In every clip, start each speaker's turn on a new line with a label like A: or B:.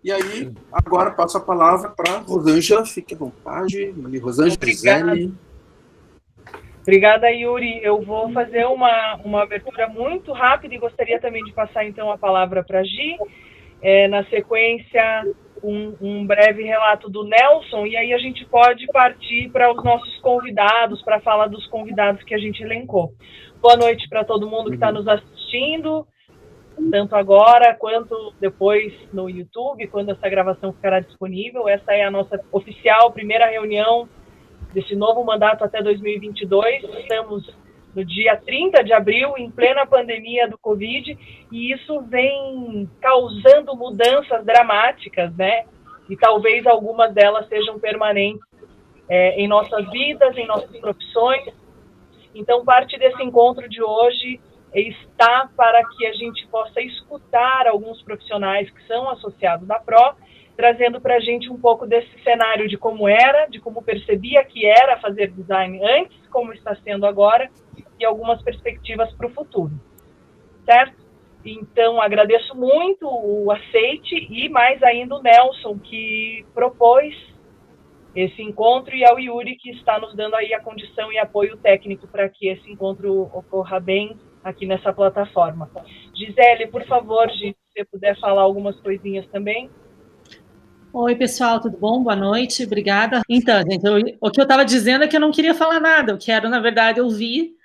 A: E aí, agora passo a palavra para Rosângela, fique à vontade. Rosângela Gisele.
B: Obrigada, Yuri. Eu vou fazer uma abertura muito rápida e gostaria também de passar, então, a palavra para a Gi. Na sequência, um breve relato do Nelson, e aí a gente pode partir para os nossos convidados, para falar dos convidados que a gente elencou. Boa noite para todo mundo que está nos assistindo, tanto agora quanto depois no YouTube, quando essa gravação ficará disponível. Essa é a nossa oficial primeira reunião desse novo mandato até 2022. Estamos no dia 30 de abril, em plena pandemia do Covid, e isso vem causando mudanças dramáticas, né? E talvez algumas delas sejam permanentes em nossas vidas, em nossas profissões. Então, parte desse encontro de hoje está para que a gente possa escutar alguns profissionais que são associados da PRO, trazendo para a gente um pouco desse cenário de como era, de como percebia que era fazer design antes, como está sendo agora, e algumas perspectivas para o futuro, certo? Então, agradeço muito o aceite e mais ainda o Nelson, que propôs esse encontro, e ao Yuri, que está nos dando aí a condição e apoio técnico para que esse encontro ocorra bem aqui nessa plataforma. Gisele, por favor, se você puder falar algumas coisinhas também.
C: Oi, pessoal, tudo bom? Boa noite, obrigada. Então, gente, o que eu estava dizendo é que eu não queria falar nada, eu quero, na verdade, ouvir.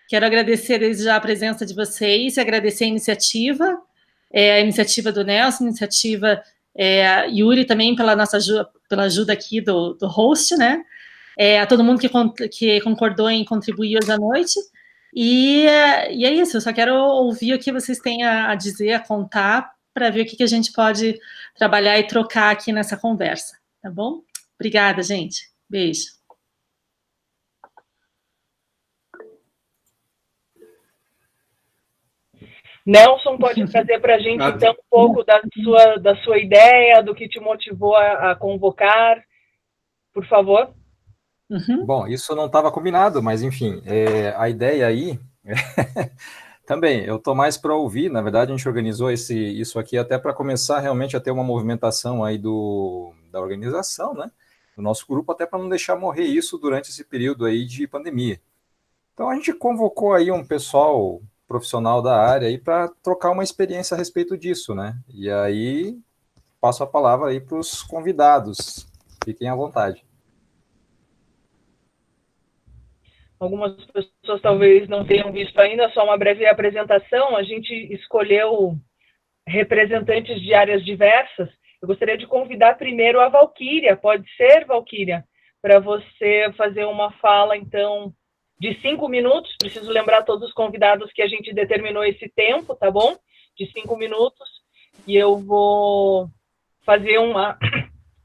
C: Quero agradecer desde já a presença de vocês e agradecer a iniciativa do Nelson, a iniciativa Yuri também pela nossa pela ajuda aqui do host, né? A todo mundo que concordou em contribuir hoje à noite. E é isso, eu só quero ouvir o que vocês têm a dizer, a contar, para ver o que a gente pode trabalhar e trocar aqui nessa conversa, tá bom? Obrigada, gente. Beijo.
B: Nelson, pode trazer para a gente, então, um pouco da sua ideia, do que te motivou a convocar, por favor?
D: Uhum. Bom, isso não estava combinado, mas, enfim, a ideia aí... Também, eu estou mais para ouvir. Na verdade, a gente organizou isso aqui até para começar realmente a ter uma movimentação aí da organização, né? Do nosso grupo, até para não deixar morrer isso durante esse período aí de pandemia. Então, a gente convocou aí um pessoal profissional da área aí para trocar uma experiência a respeito disso, né? E aí, passo a palavra aí para os convidados. Fiquem à vontade.
B: Algumas pessoas talvez não tenham visto ainda, só uma breve apresentação. A gente escolheu representantes de áreas diversas. Eu gostaria de convidar primeiro a Valquíria, pode ser, Valquíria, para você fazer uma fala, então, de 5 minutos. Preciso lembrar todos os convidados que a gente determinou esse tempo, tá bom? De 5 minutos. E eu vou fazer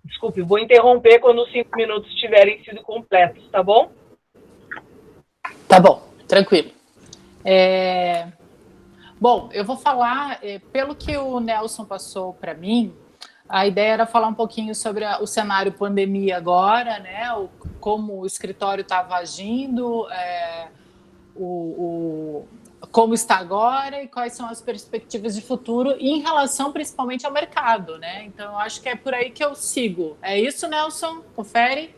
B: Desculpe, vou interromper quando os 5 minutos tiverem sido completos, tá bom?
E: Tá bom, tranquilo. Bom, eu vou falar, pelo que o Nelson passou para mim, a ideia era falar um pouquinho sobre o cenário pandemia agora, né? Como o escritório estava agindo, como está agora e quais são as perspectivas de futuro em relação principalmente ao mercado, né? Então, eu acho que é por aí que eu sigo. É isso, Nelson? Confere?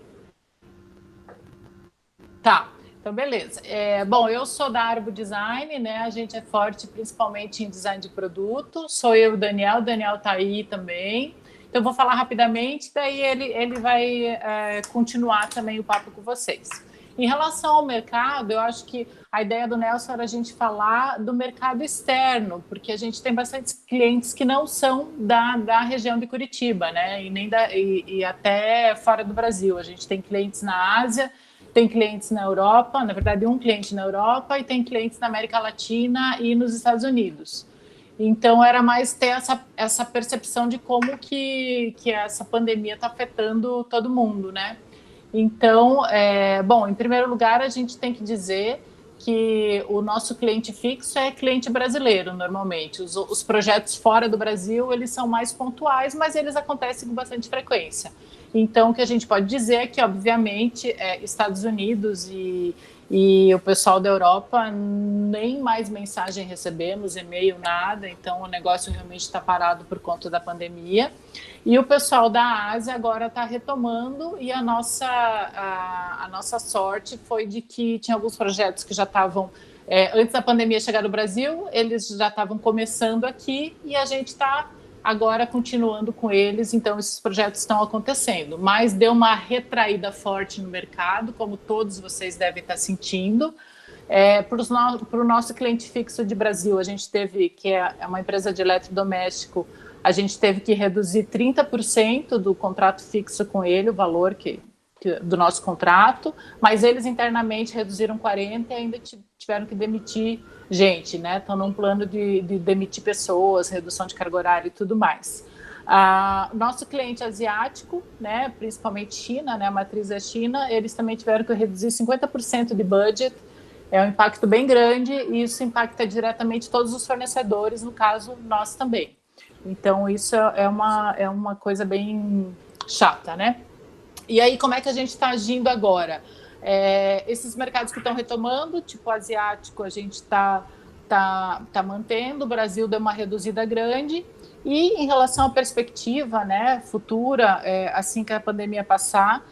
E: Tá. Então, beleza. Bom, eu sou da Arbo Design, né? A gente é forte principalmente em design de produto. Sou eu e o Daniel está aí também. Então, eu vou falar rapidamente, daí ele vai continuar também o papo com vocês. Em relação ao mercado, eu acho que a ideia do Nelson era a gente falar do mercado externo, porque a gente tem bastante clientes que não são da região de Curitiba, né? E até fora do Brasil. A gente tem clientes na Ásia, tem clientes na Europa, na verdade um cliente na Europa, e tem clientes na América Latina e nos Estados Unidos. Então era mais ter essa percepção de como que essa pandemia está afetando todo mundo, né? Então, bom, em primeiro lugar a gente tem que dizer que o nosso cliente fixo é cliente brasileiro, normalmente. Os projetos fora do Brasil, eles são mais pontuais, mas eles acontecem com bastante frequência. Então, o que a gente pode dizer é que, obviamente, Estados Unidos e E o pessoal da Europa, nem mais mensagem recebemos, e-mail, nada, então o negócio realmente está parado por conta da pandemia. E o pessoal da Ásia agora está retomando, e a nossa sorte foi de que tinha alguns projetos que já estavam, antes da pandemia chegar no Brasil, eles já estavam começando aqui, e a gente está agora continuando com eles, então esses projetos estão acontecendo, mas deu uma retraída forte no mercado, como todos vocês devem estar sentindo. Para o nosso cliente fixo de Brasil, a gente teve, que é uma empresa de eletrodoméstico, a gente teve que reduzir 30% do contrato fixo com ele, o valor do nosso contrato, mas eles internamente reduziram 40% e ainda tiveram que demitir gente, né? Estão num plano de demitir pessoas, redução de carga horária e tudo mais. Nosso cliente asiático, né, principalmente China, né, a matriz é China, eles também tiveram que reduzir 50% de budget. É um impacto bem grande e isso impacta diretamente todos os fornecedores, no caso, nós também. Então, isso é uma coisa bem chata, né? E aí, como é que a gente está agindo agora? Esses mercados que estão retomando, tipo asiático, a gente está mantendo, o Brasil deu uma reduzida grande, e em relação à perspectiva, né, futura, assim que a pandemia passar,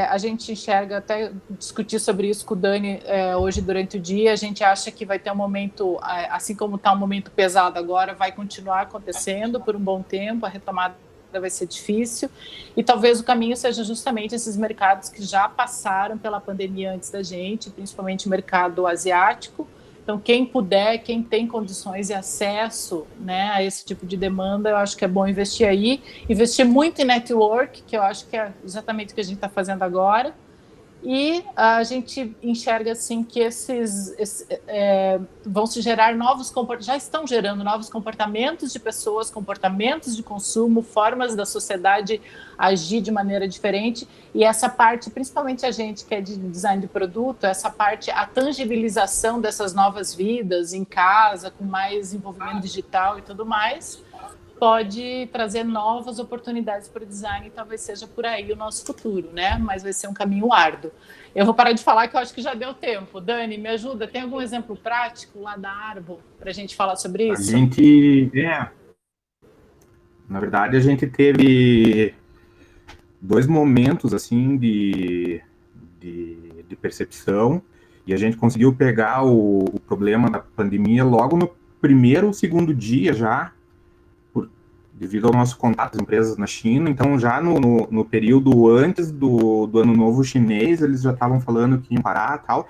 E: a gente enxerga, até discutir sobre isso com o Dani hoje durante o dia, a gente acha que vai ter um momento, assim como está um momento pesado agora, vai continuar acontecendo por um bom tempo, a retomada vai ser difícil, e talvez o caminho seja justamente esses mercados que já passaram pela pandemia antes da gente, principalmente o mercado asiático. Então, quem puder, quem tem condições e acesso, né, a esse tipo de demanda, eu acho que é bom investir aí, investir muito em network, que eu acho que é exatamente o que a gente está fazendo agora. E a gente enxerga assim que vão se gerar novos comportamentos, já estão gerando novos comportamentos de pessoas, comportamentos de consumo, formas da sociedade agir de maneira diferente, e essa parte, principalmente a gente que é de design de produto, essa parte, a tangibilização dessas novas vidas em casa, com mais envolvimento digital e tudo mais, pode trazer novas oportunidades para o design, e talvez seja por aí o nosso futuro, né? Mas vai ser um caminho árduo. Eu vou parar de falar, que eu acho que já deu tempo. Dani, me ajuda, tem algum exemplo prático lá da Arbo para a gente falar sobre isso?
F: Na verdade, a gente teve 2 momentos, assim, de percepção, e a gente conseguiu pegar o problema da pandemia logo no primeiro ou segundo dia já, devido ao nosso contato com empresas na China. Então, já no período antes do Ano Novo Chinês, eles já estavam falando que iam parar e tal,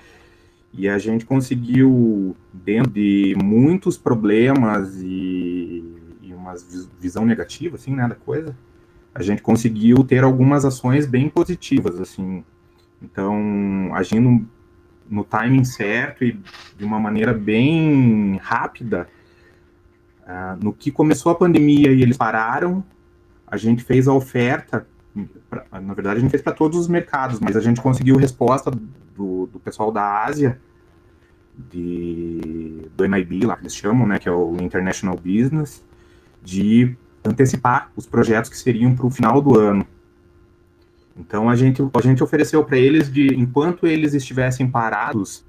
F: e a gente conseguiu, dentro de muitos problemas e uma visão negativa, assim, né, da coisa, a gente conseguiu ter algumas ações bem positivas, assim. Então, agindo no timing certo e de uma maneira bem rápida, no que começou a pandemia e eles pararam, a gente fez a oferta, na verdade a gente fez para todos os mercados, mas a gente conseguiu resposta do pessoal da Ásia, do NIB, lá que eles chamam, né, que é o International Business, de antecipar os projetos que seriam para o final do ano. Então a gente ofereceu para eles, enquanto eles estivessem parados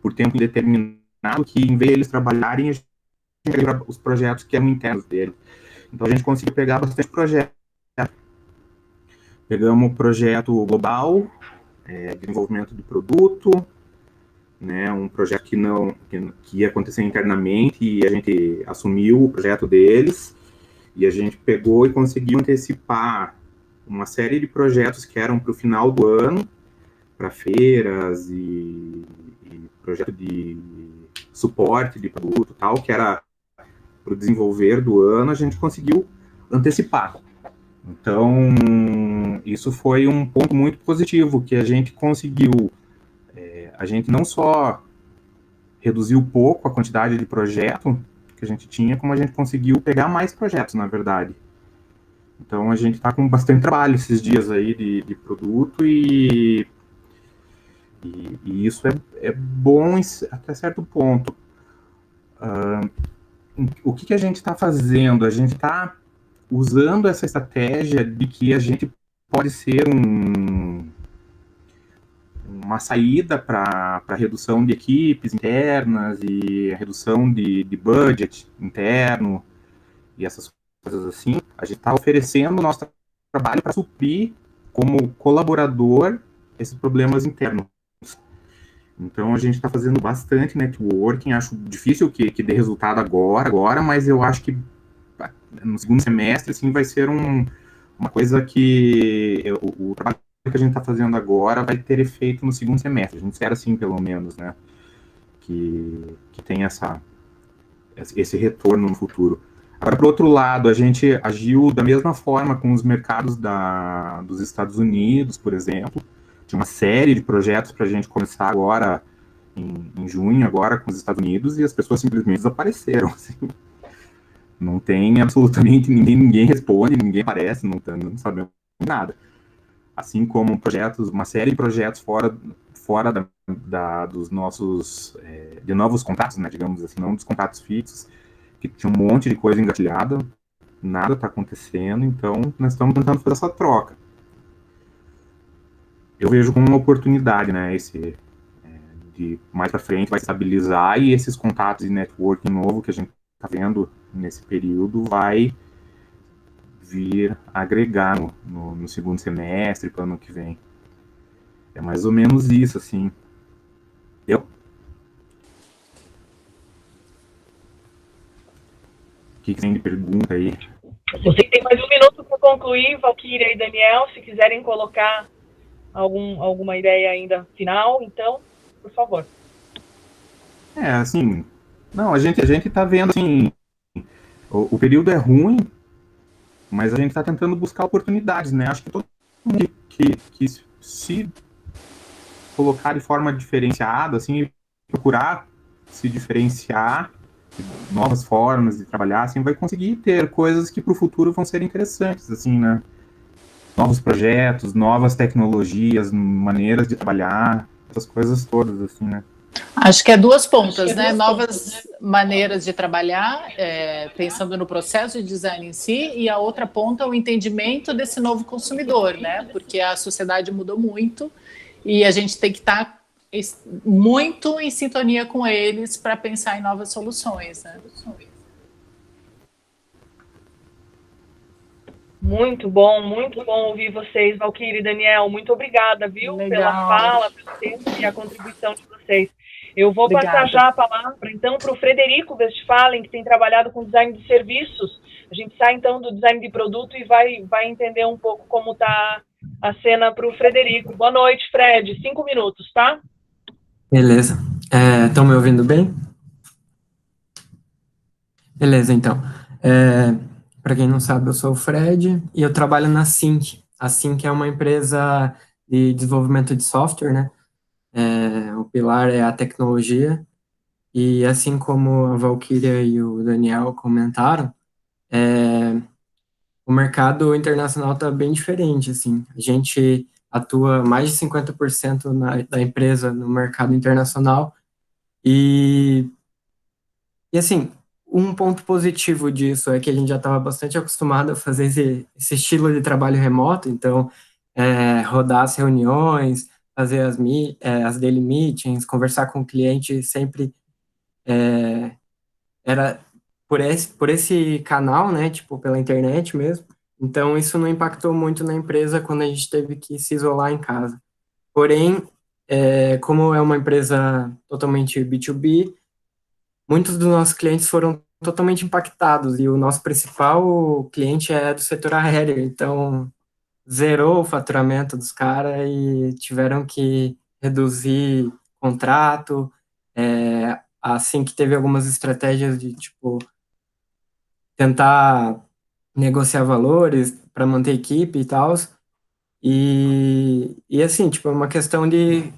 F: por tempo indeterminado, que em vez de eles trabalharem, a gente os projetos que eram internos dele. Então a gente conseguiu pegar bastante projetos. Pegamos o projeto global, desenvolvimento de produto, né, um projeto que ia acontecer internamente, e a gente assumiu o projeto deles, e a gente pegou e conseguiu antecipar uma série de projetos que eram para o final do ano, para feiras e projeto de suporte de produto e tal, que era para o desenvolver do ano, a gente conseguiu antecipar. Então, isso foi um ponto muito positivo, que a gente conseguiu, a gente não só reduziu pouco a quantidade de projeto que a gente tinha, como a gente conseguiu pegar mais projetos, na verdade. Então, a gente está com bastante trabalho esses dias aí de produto, e isso é bom até certo ponto. O que a gente está fazendo? A gente está usando essa estratégia de que a gente pode ser uma uma saída para redução de equipes internas e a redução de budget interno e essas coisas assim. A gente está oferecendo o nosso trabalho para suprir, como colaborador, esses problemas internos. Então, a gente está fazendo bastante networking. Acho difícil que dê resultado agora, mas eu acho que no segundo semestre, assim, vai ser uma coisa que o trabalho que a gente está fazendo agora vai ter efeito no segundo semestre. A gente espera, assim, pelo menos, né? Que tenha esse retorno no futuro. Agora, por outro lado, a gente agiu da mesma forma com os mercados dos Estados Unidos, por exemplo. Tinha uma série de projetos para a gente começar agora, em junho, agora com os Estados Unidos, e as pessoas simplesmente desapareceram. Assim. Não tem absolutamente ninguém responde, ninguém aparece, não sabemos nada. Assim como uma série de projetos fora dos nossos, de novos contatos, né, digamos assim, não dos contatos fixos, que tinha um monte de coisa engatilhada, nada está acontecendo, então nós estamos tentando fazer essa troca. Eu vejo como uma oportunidade, né, de mais para frente vai estabilizar e esses contatos de networking novo que a gente está vendo nesse período vai vir agregar no segundo semestre, para o ano que vem. É mais ou menos isso, assim. O que tem de pergunta aí?
B: Você tem mais um minuto para concluir, Valquíria e Daniel, se quiserem colocar alguma ideia ainda final, então, por favor.
F: Assim, não, a gente tá vendo, assim, o período é ruim, mas a gente tá tentando buscar oportunidades, né? Acho que todo mundo que se colocar de forma diferenciada, assim, procurar se diferenciar, novas formas de trabalhar, assim, vai conseguir ter coisas que para o futuro vão ser interessantes, assim, né? Novos projetos, novas tecnologias, maneiras de trabalhar, essas coisas todas, assim, né?
E: Acho que é duas pontas, né? Novas maneiras de trabalhar, pensando no processo de design em si, e a outra ponta é o entendimento desse novo consumidor, né? Porque a sociedade mudou muito e a gente tem que estar muito em sintonia com eles para pensar em novas soluções, né?
B: Muito bom ouvir vocês, Valquíria e Daniel. Muito obrigada, viu, pela fala, pelo tempo e a contribuição de vocês. Eu vou passar já a palavra, então, para o Frederico Westphalen, que tem trabalhado com design de serviços. A gente sai, então, do design de produto e vai entender um pouco como está a cena para o Frederico. Boa noite, Fred. 5 minutos, tá?
G: Beleza. Estão me ouvindo bem? Beleza, então. Para quem não sabe, eu sou o Fred e eu trabalho na Sync. A Sync é uma empresa de desenvolvimento de software, né? O pilar é a tecnologia. E assim como a Valquíria e o Daniel comentaram, o mercado internacional está bem diferente, assim. A gente atua mais de 50% da empresa no mercado internacional e assim, um ponto positivo disso é que a gente já estava bastante acostumado a fazer esse estilo de trabalho remoto, então, rodar as reuniões, fazer as daily meetings, conversar com o cliente sempre era por esse canal, né, tipo, pela internet mesmo. Então, isso não impactou muito na empresa quando a gente teve que se isolar em casa. Porém, como é uma empresa totalmente B2B, muitos dos nossos clientes foram totalmente impactados e o nosso principal cliente é do setor aéreo, então zerou o faturamento dos caras e tiveram que reduzir contrato, assim que teve algumas estratégias de, tipo, tentar negociar valores para manter a equipe e tal, e assim, tipo, é uma questão de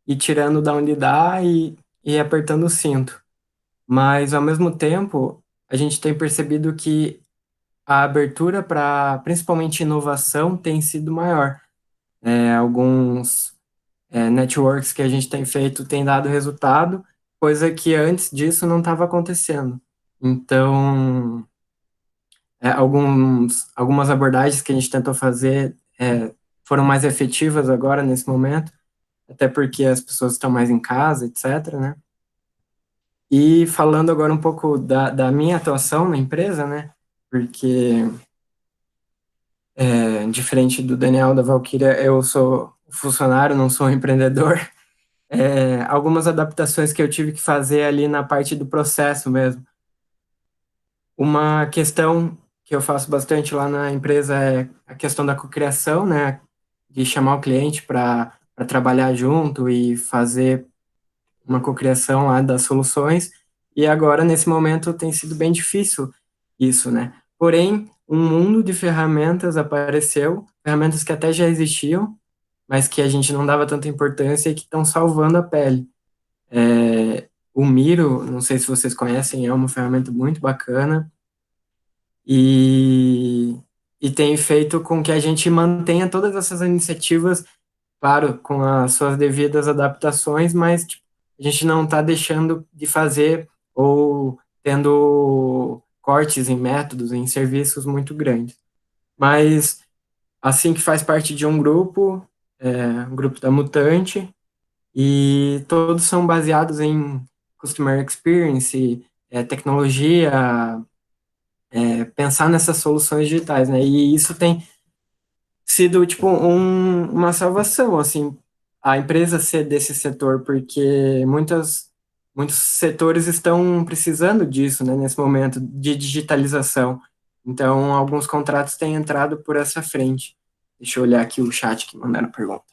G: ir tirando da onde dá e apertando o cinto. Mas, ao mesmo tempo, a gente tem percebido que a abertura para, principalmente, inovação tem sido maior. Alguns networks que a gente tem feito têm dado resultado, coisa que antes disso não estava acontecendo. Então, algumas abordagens que a gente tentou fazer foram mais efetivas agora, nesse momento. até porque as pessoas estão mais em casa, etc., né? E falando agora um pouco da minha atuação na empresa, né? Porque, diferente do Daniel, da Valkyria, eu sou funcionário, não sou um empreendedor. Algumas adaptações que eu tive que fazer ali na parte do processo mesmo. Uma questão que eu faço bastante lá na empresa é a questão da cocriação, né? De chamar o cliente para trabalhar junto e fazer uma cocriação lá das soluções. E agora, nesse momento, tem sido bem difícil isso, né? Porém, um mundo de ferramentas apareceu, ferramentas que até já existiam, mas que a gente não dava tanta importância e que estão salvando a pele. O Miro, não sei se vocês conhecem, é uma ferramenta muito bacana e tem feito com que a gente mantenha todas essas iniciativas, claro, com as suas devidas adaptações, mas tipo, a gente não está deixando de fazer ou tendo cortes em métodos, em serviços muito grandes. Mas, assim que faz parte de um grupo, o grupo da Mutante, e todos são baseados em Customer Experience, tecnologia, pensar nessas soluções digitais, né? E isso tem sido, tipo, uma salvação, assim, a empresa ser desse setor, porque muitos setores estão precisando disso, né, nesse momento de digitalização. Então, alguns contratos têm entrado por essa frente. Deixa eu olhar aqui o chat que mandaram pergunta.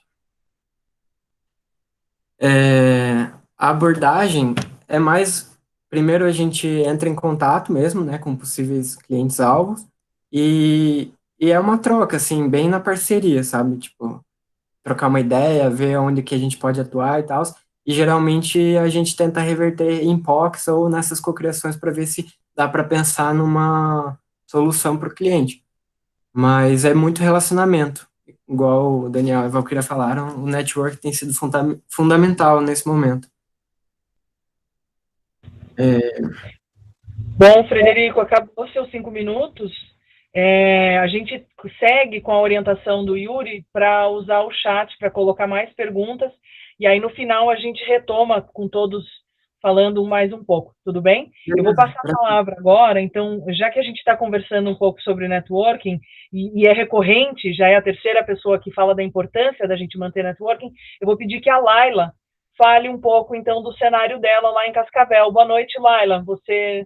G: A abordagem é mais, primeiro a gente entra em contato mesmo, né, com possíveis clientes-alvos, e é uma troca, assim, bem na parceria, sabe, tipo, trocar uma ideia, ver onde que a gente pode atuar e tal, e geralmente a gente tenta reverter em POCs ou nessas cocriações para ver se dá para pensar numa solução para o cliente, mas é muito relacionamento, igual o Daniel e a Valkyria falaram, o network tem sido fundamental nesse momento.
B: Bom, Frederico, acabou seus 5 minutos. A gente segue com a orientação do Yuri para usar o chat para colocar mais perguntas, e aí no final a gente retoma com todos falando mais um pouco, tudo bem? Eu vou passar a palavra agora, então, já que a gente está conversando um pouco sobre networking, e é recorrente, já é a terceira pessoa que fala da importância da gente manter networking, eu vou pedir que a Laila fale um pouco, então, do cenário dela lá em Cascavel. Boa noite, Laila, você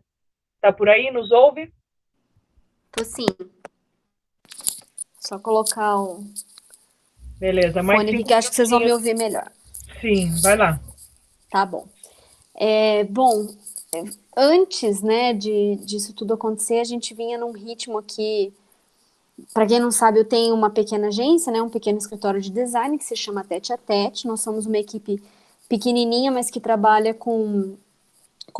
B: está por aí, nos ouve?
H: Tô sim. Só colocar o
B: Beleza, mas
H: fone aqui que acho que vocês vão me ouvir melhor.
B: Sim, vai lá.
H: Tá bom. Bom, antes, né, disso tudo acontecer, a gente vinha num ritmo aqui. Para quem não sabe, eu tenho uma pequena agência, né, um pequeno escritório de design que se chama Tete a Tete. Nós somos uma equipe pequenininha, mas que trabalha com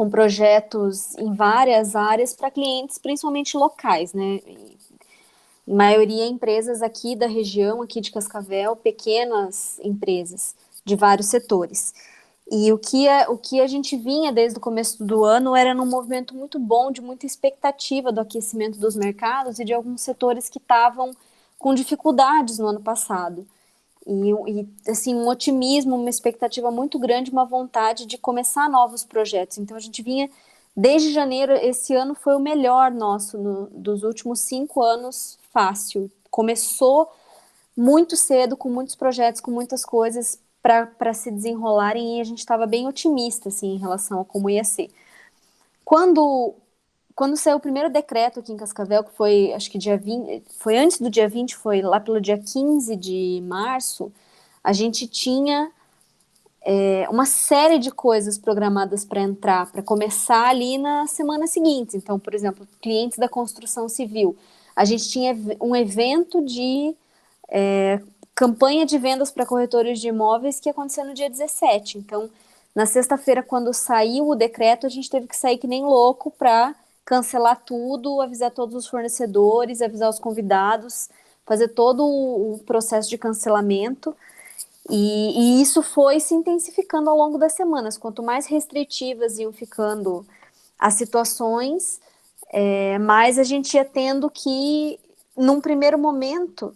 H: projetos em várias áreas para clientes, principalmente locais, né? Em maioria empresas aqui da região, aqui de Cascavel, pequenas empresas de vários setores. E o que a gente vinha desde o começo do ano era num movimento muito bom, de muita expectativa do aquecimento dos mercados e de alguns setores que estavam com dificuldades no ano passado. E assim, um otimismo, uma expectativa muito grande, uma vontade de começar novos projetos. Então, a gente vinha desde janeiro. Esse ano foi o melhor nosso dos últimos 5 anos, fácil. Começou muito cedo, com muitos projetos, com muitas coisas para se desenrolarem, e a gente estava bem otimista assim, em relação a como ia ser. Quando saiu o primeiro decreto aqui em Cascavel, que foi, acho que dia 20, foi antes do dia 20, foi lá pelo dia 15 de março, a gente tinha uma série de coisas programadas para entrar, para começar ali na semana seguinte. Então, por exemplo, clientes da construção civil. A gente tinha um evento de campanha de vendas para corretores de imóveis que ia acontecer no dia 17. Então, na sexta-feira, quando saiu o decreto, a gente teve que sair que nem louco para cancelar tudo, avisar todos os fornecedores, avisar os convidados, fazer todo o processo de cancelamento. E isso foi se intensificando ao longo das semanas. Quanto mais restritivas iam ficando as situações, mais a gente ia tendo que, num primeiro momento,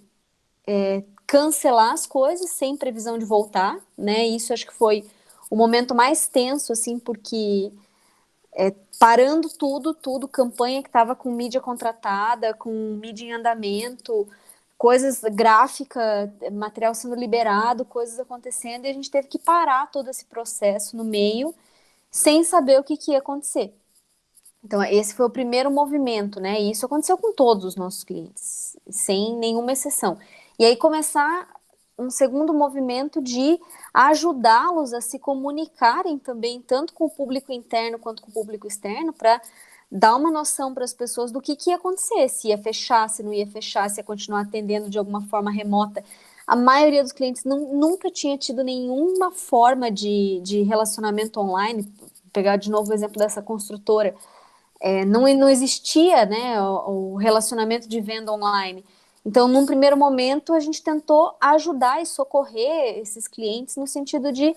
H: cancelar as coisas sem previsão de voltar, né? Isso acho que foi o momento mais tenso, assim, porque parando tudo, campanha que estava com mídia contratada, com mídia em andamento, coisas gráfica, material sendo liberado, coisas acontecendo, e a gente teve que parar todo esse processo no meio, sem saber o que ia acontecer. Então, esse foi o primeiro movimento, né? E isso aconteceu com todos os nossos clientes, sem nenhuma exceção. E aí começar um segundo movimento de ajudá-los a se comunicarem também, tanto com o público interno quanto com o público externo, para dar uma noção para as pessoas do que ia acontecer, se ia fechar, se não ia fechar, se ia continuar atendendo de alguma forma remota. A maioria dos clientes nunca tinha tido nenhuma forma de relacionamento online. Vou pegar de novo o exemplo dessa construtora. Não existia, né, o relacionamento de venda online. Então, num primeiro momento, a gente tentou ajudar e socorrer esses clientes no sentido de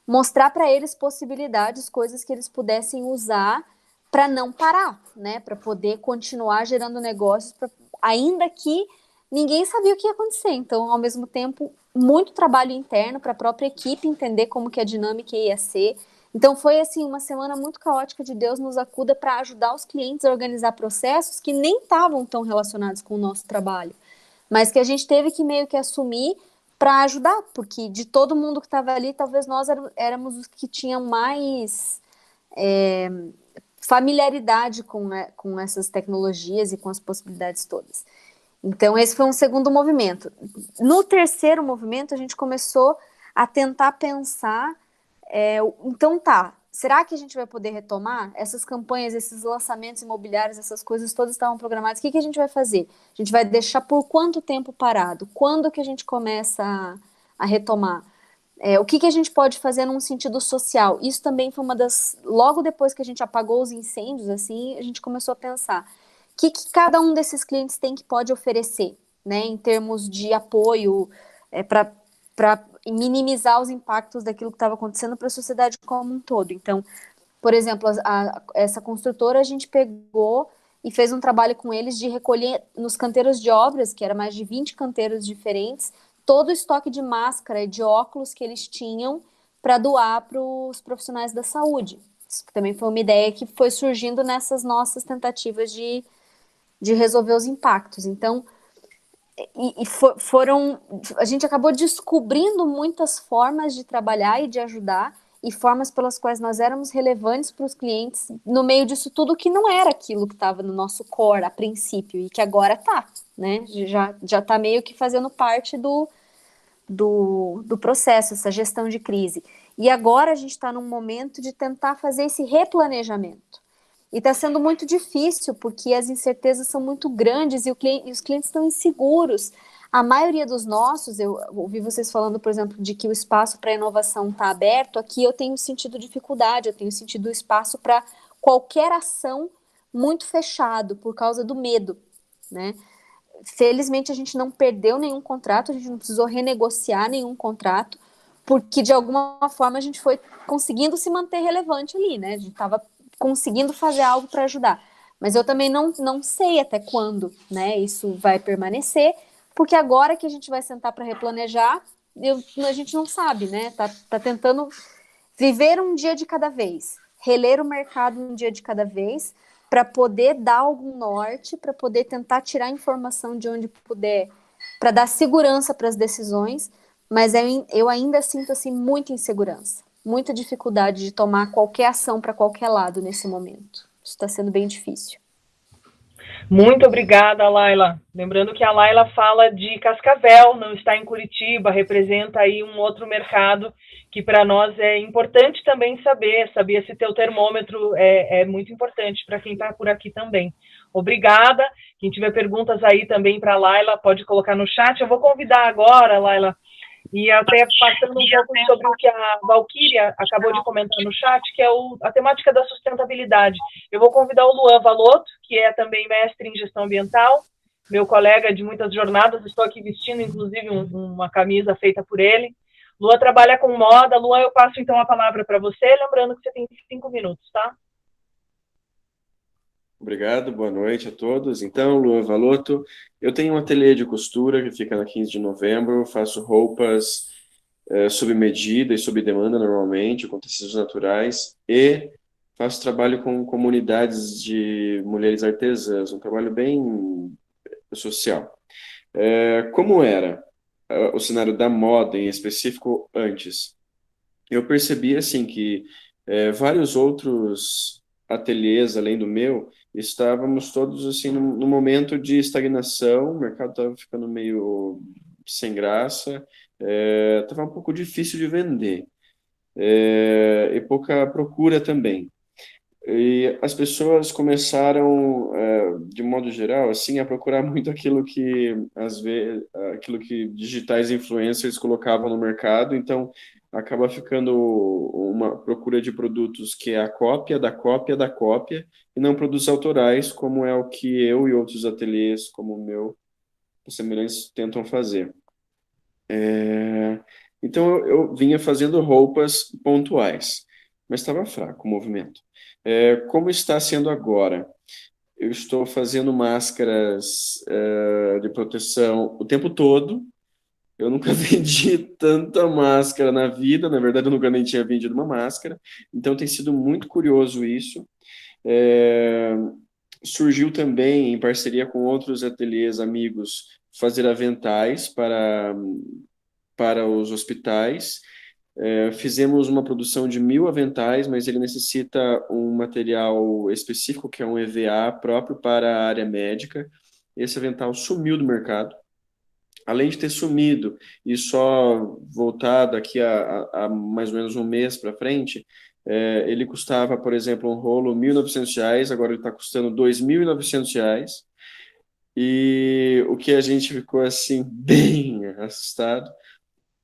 H: mostrar para eles possibilidades, coisas que eles pudessem usar para não parar, né, para poder continuar gerando negócios, ainda que ninguém sabia o que ia acontecer. Então, ao mesmo tempo, muito trabalho interno para a própria equipe entender como que a dinâmica ia ser. Então, foi assim, uma semana muito caótica de Deus nos acuda para ajudar os clientes a organizar processos que nem estavam tão relacionados com o nosso trabalho, mas que a gente teve que meio que assumir para ajudar, porque de todo mundo que estava ali, talvez nós éramos os que tinham mais familiaridade com essas tecnologias e com as possibilidades todas. Então, esse foi um segundo movimento. No terceiro movimento, a gente começou a tentar pensar, então tá, será que a gente vai poder retomar essas campanhas, esses lançamentos imobiliários, essas coisas todas estavam programadas? O que a gente vai fazer? A gente vai deixar por quanto tempo parado? Quando que a gente começa a retomar? O que a gente pode fazer num sentido social? Isso também foi uma das... Logo depois que a gente apagou os incêndios, assim, a gente começou a pensar o que cada um desses clientes tem que pode oferecer, né, em termos de apoio para minimizar os impactos daquilo que estava acontecendo para a sociedade como um todo. Então, por exemplo, essa construtora, a gente pegou e fez um trabalho com eles de recolher nos canteiros de obras, que era mais de 20 canteiros diferentes, todo o estoque de máscara e de óculos que eles tinham para doar para os profissionais da saúde. Isso também foi uma ideia que foi surgindo nessas nossas tentativas de resolver os impactos. Então, a gente acabou descobrindo muitas formas de trabalhar e de ajudar, e formas pelas quais nós éramos relevantes para os clientes no meio disso tudo que não era aquilo que estava no nosso core a princípio, e que agora está, né? Já está meio que fazendo parte do processo, essa gestão de crise. E agora a gente está num momento de tentar fazer esse replanejamento. E está sendo muito difícil, porque as incertezas são muito grandes e os clientes estão inseguros. A maioria dos nossos, eu ouvi vocês falando, por exemplo, de que o espaço para inovação está aberto. Aqui eu tenho sentido dificuldade, eu tenho sentido o espaço para qualquer ação muito fechado, por causa do medo, né? Felizmente a gente não perdeu nenhum contrato, a gente não precisou renegociar nenhum contrato, porque de alguma forma a gente foi conseguindo se manter relevante ali, né? A gente estava conseguindo fazer algo para ajudar. Mas eu também não sei até quando, né, isso vai permanecer, porque agora que a gente vai sentar para replanejar, a gente não sabe, né? Tá tentando viver um dia de cada vez, reler o mercado um dia de cada vez, para poder dar algum norte, para poder tentar tirar informação de onde puder, para dar segurança para as decisões, mas eu ainda sinto assim muita insegurança, muita dificuldade de tomar qualquer ação para qualquer lado nesse momento. Isso está sendo bem difícil.
B: Muito obrigada, Laila. Lembrando que a Laila fala de Cascavel, não está em Curitiba, representa aí um outro mercado que para nós é importante também saber se teu termômetro é muito importante para quem está por aqui também. Obrigada. Quem tiver perguntas aí também para a Laila, pode colocar no chat. Eu vou convidar agora, Laila, e até passando um pouco sobre o que a Valquíria acabou de comentar no chat, que é a temática da sustentabilidade. Eu vou convidar o Luan Valotto, que é também mestre em gestão ambiental, meu colega de muitas jornadas, estou aqui vestindo, inclusive, uma camisa feita por ele. Luan trabalha com moda. Luan, eu passo, então, a palavra para você, lembrando que você tem 5 minutos, tá?
I: Obrigado, boa noite a todos. Então, Luan Valotto, eu tenho um ateliê de costura que fica na 15 de novembro, faço roupas sob medida e sob demanda normalmente, com tecidos naturais, e faço trabalho com comunidades de mulheres artesãs, um trabalho bem social. Como era o cenário da moda em específico antes? Eu percebi assim que vários outros ateliês além do meu estávamos todos assim num momento de estagnação, o mercado estava ficando meio sem graça, estava um pouco difícil de vender, e pouca procura também. E as pessoas começaram, de modo geral, assim, a procurar muito aquilo que, às vezes, aquilo que digitais influencers colocavam no mercado, então acaba ficando uma procura de produtos que é a cópia da cópia da cópia, e não produtos autorais, como é o que eu e outros ateliês, como o meu, semelhantes, tentam fazer. Então eu vinha fazendo roupas pontuais, mas estava fraco o movimento. Como está sendo agora? Eu estou fazendo máscaras de proteção o tempo todo. Eu nunca vendi tanta máscara na vida, na verdade eu nunca nem tinha vendido uma máscara, então tem sido muito curioso isso. Surgiu também, em parceria com outros ateliês amigos, fazer aventais para os hospitais. Fizemos uma produção de 1.000 aventais, mas ele necessita um material específico, que é um EVA próprio para a área médica. Esse avental sumiu do mercado. Além de ter sumido e só voltar daqui a mais ou menos um mês para frente, ele custava, por exemplo, um rolo R$ 1.900, agora ele está custando R$ 2.900. E o que a gente ficou assim bem assustado.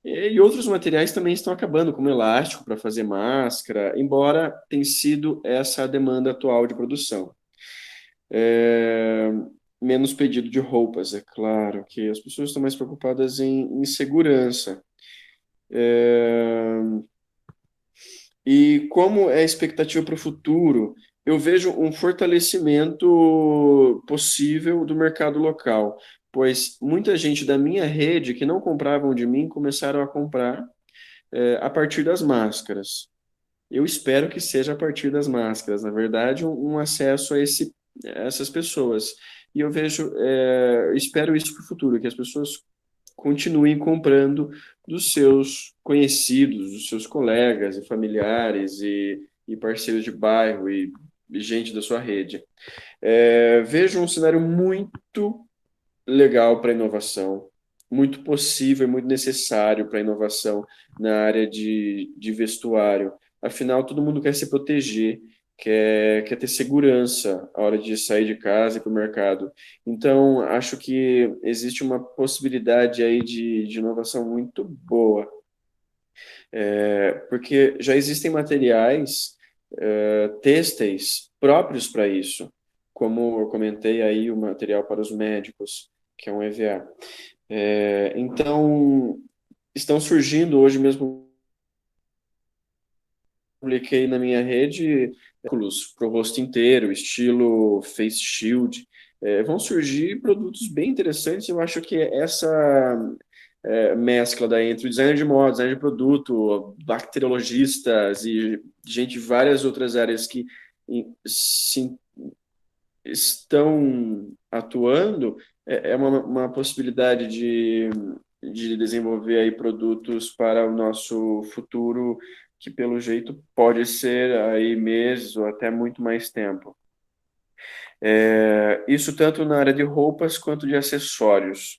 I: E outros materiais também estão acabando, como elástico para fazer máscara, embora tenha sido essa a demanda atual de produção. Menos pedido de roupas, é claro, que as pessoas estão mais preocupadas em segurança. E como é a expectativa para o futuro, eu vejo um fortalecimento possível do mercado local, pois muita gente da minha rede que não compravam de mim começaram a comprar a partir das máscaras. Eu espero que seja a partir das máscaras, na verdade, um acesso a essas pessoas. E eu espero isso para o futuro, que as pessoas continuem comprando dos seus conhecidos, dos seus colegas e familiares e parceiros de bairro e gente da sua rede. Vejo um cenário muito legal para inovação, muito possível e muito necessário para inovação na área de vestuário. Afinal, todo mundo quer se proteger, quer ter segurança à hora de sair de casa e para o mercado. Então, acho que existe uma possibilidade aí de inovação muito boa, porque já existem materiais têxteis próprios para isso, como eu comentei aí, o material para os médicos, que é um EVA. Então, estão surgindo hoje mesmo, publiquei na minha rede para o rosto inteiro, estilo face shield. Vão surgir produtos bem interessantes. Eu acho que essa mescla daí entre o designer de moda, designer de produto, bacteriologistas e gente de várias outras áreas que estão atuando, uma possibilidade de desenvolver aí produtos para o nosso futuro, que pelo jeito pode ser aí meses ou até muito mais tempo. Isso tanto na área de roupas quanto de acessórios.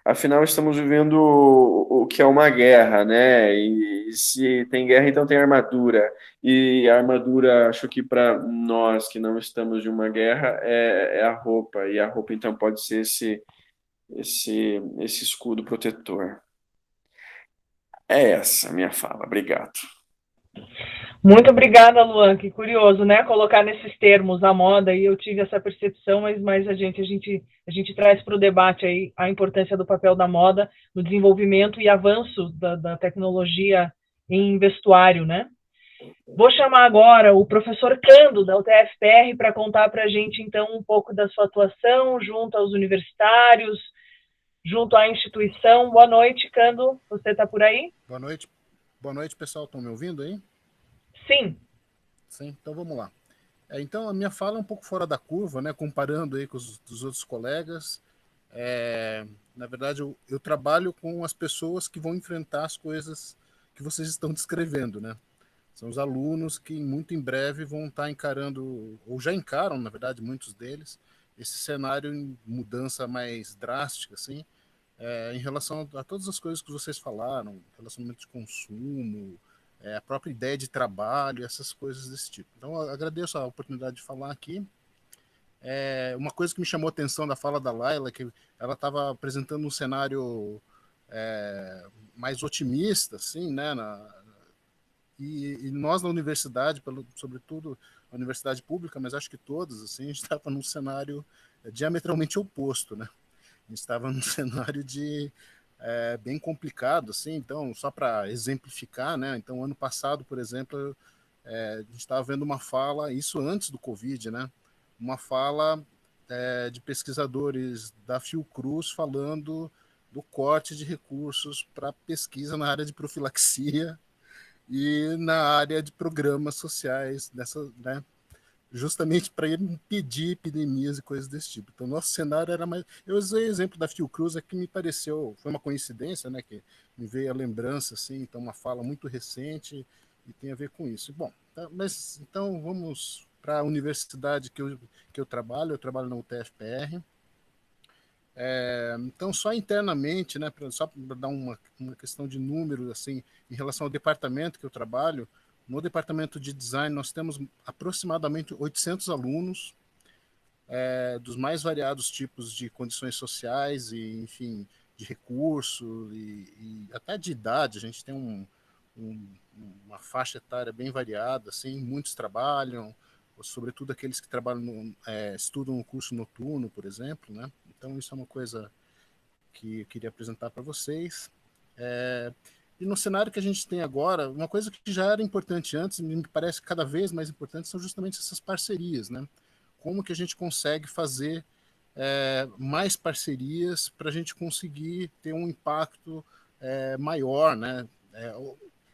I: Afinal, estamos vivendo o que é uma guerra, né? E se tem guerra, então tem armadura. E a armadura, acho que para nós que não estamos de uma guerra, é a roupa. E a roupa, então, pode ser esse escudo protetor. É essa a minha fala. Obrigado.
B: Muito obrigada, Luan. Que curioso, né? Colocar nesses termos a moda, e eu tive essa percepção, mas a gente traz para o debate aí a importância do papel da moda no desenvolvimento e avanço da tecnologia em vestuário, né? Vou chamar agora o professor Cando, da UTF-PR, para contar para a gente, então, um pouco da sua atuação junto aos universitários, junto à instituição. Boa noite, Cando. Você está por aí?
J: Boa noite, pessoal. Estão me ouvindo aí?
B: Sim.
J: Sim, então vamos lá. Então, a minha fala é um pouco fora da curva, né? Comparando aí com os outros colegas. Na verdade, eu trabalho com as pessoas que vão enfrentar as coisas que vocês estão descrevendo, né? São os alunos que muito em breve vão estar encarando, ou já encaram, na verdade, muitos deles, esse cenário em mudança mais drástica, assim, em relação a todas as coisas que vocês falaram, relacionamento de consumo, a própria ideia de trabalho, essas coisas desse tipo. Então, eu agradeço a oportunidade de falar aqui. Uma coisa que me chamou a atenção da fala da Laila, é que ela estava apresentando um cenário mais otimista, assim, né, e nós na universidade, sobretudo a universidade pública, mas acho que todos, assim, a gente estava num cenário diametralmente oposto, né? A gente estava num cenário bem complicado, assim. Então, só para exemplificar, né? Então, ano passado, por exemplo, a gente estava vendo uma fala, isso antes do Covid, né? Uma fala de pesquisadores da Fiocruz falando do corte de recursos para pesquisa na área de profilaxia e na área de programas sociais, né, justamente para impedir epidemias e coisas desse tipo. Então, nosso cenário era mais... Eu usei o exemplo da Fiocruz, que me pareceu... Foi uma coincidência, né, que me veio a lembrança, assim, então uma fala muito recente e tem a ver com isso. Bom, mas então vamos para a universidade que eu trabalho na UTF-PR. Então, só internamente, né, só para dar uma questão de número, assim, em relação ao departamento que eu trabalho, no departamento de design nós temos aproximadamente 800 alunos, dos mais variados tipos de condições sociais e, enfim, de recurso e até de idade. A gente tem uma faixa etária bem variada, assim, muitos trabalham, sobretudo aqueles que trabalham estudam no curso noturno, por exemplo, né? Então, isso é uma coisa que eu queria apresentar para vocês. E no cenário que a gente tem agora, uma coisa que já era importante antes, me parece cada vez mais importante, são justamente essas parcerias, né? Como que a gente consegue fazer mais parcerias para a gente conseguir ter um impacto maior, né?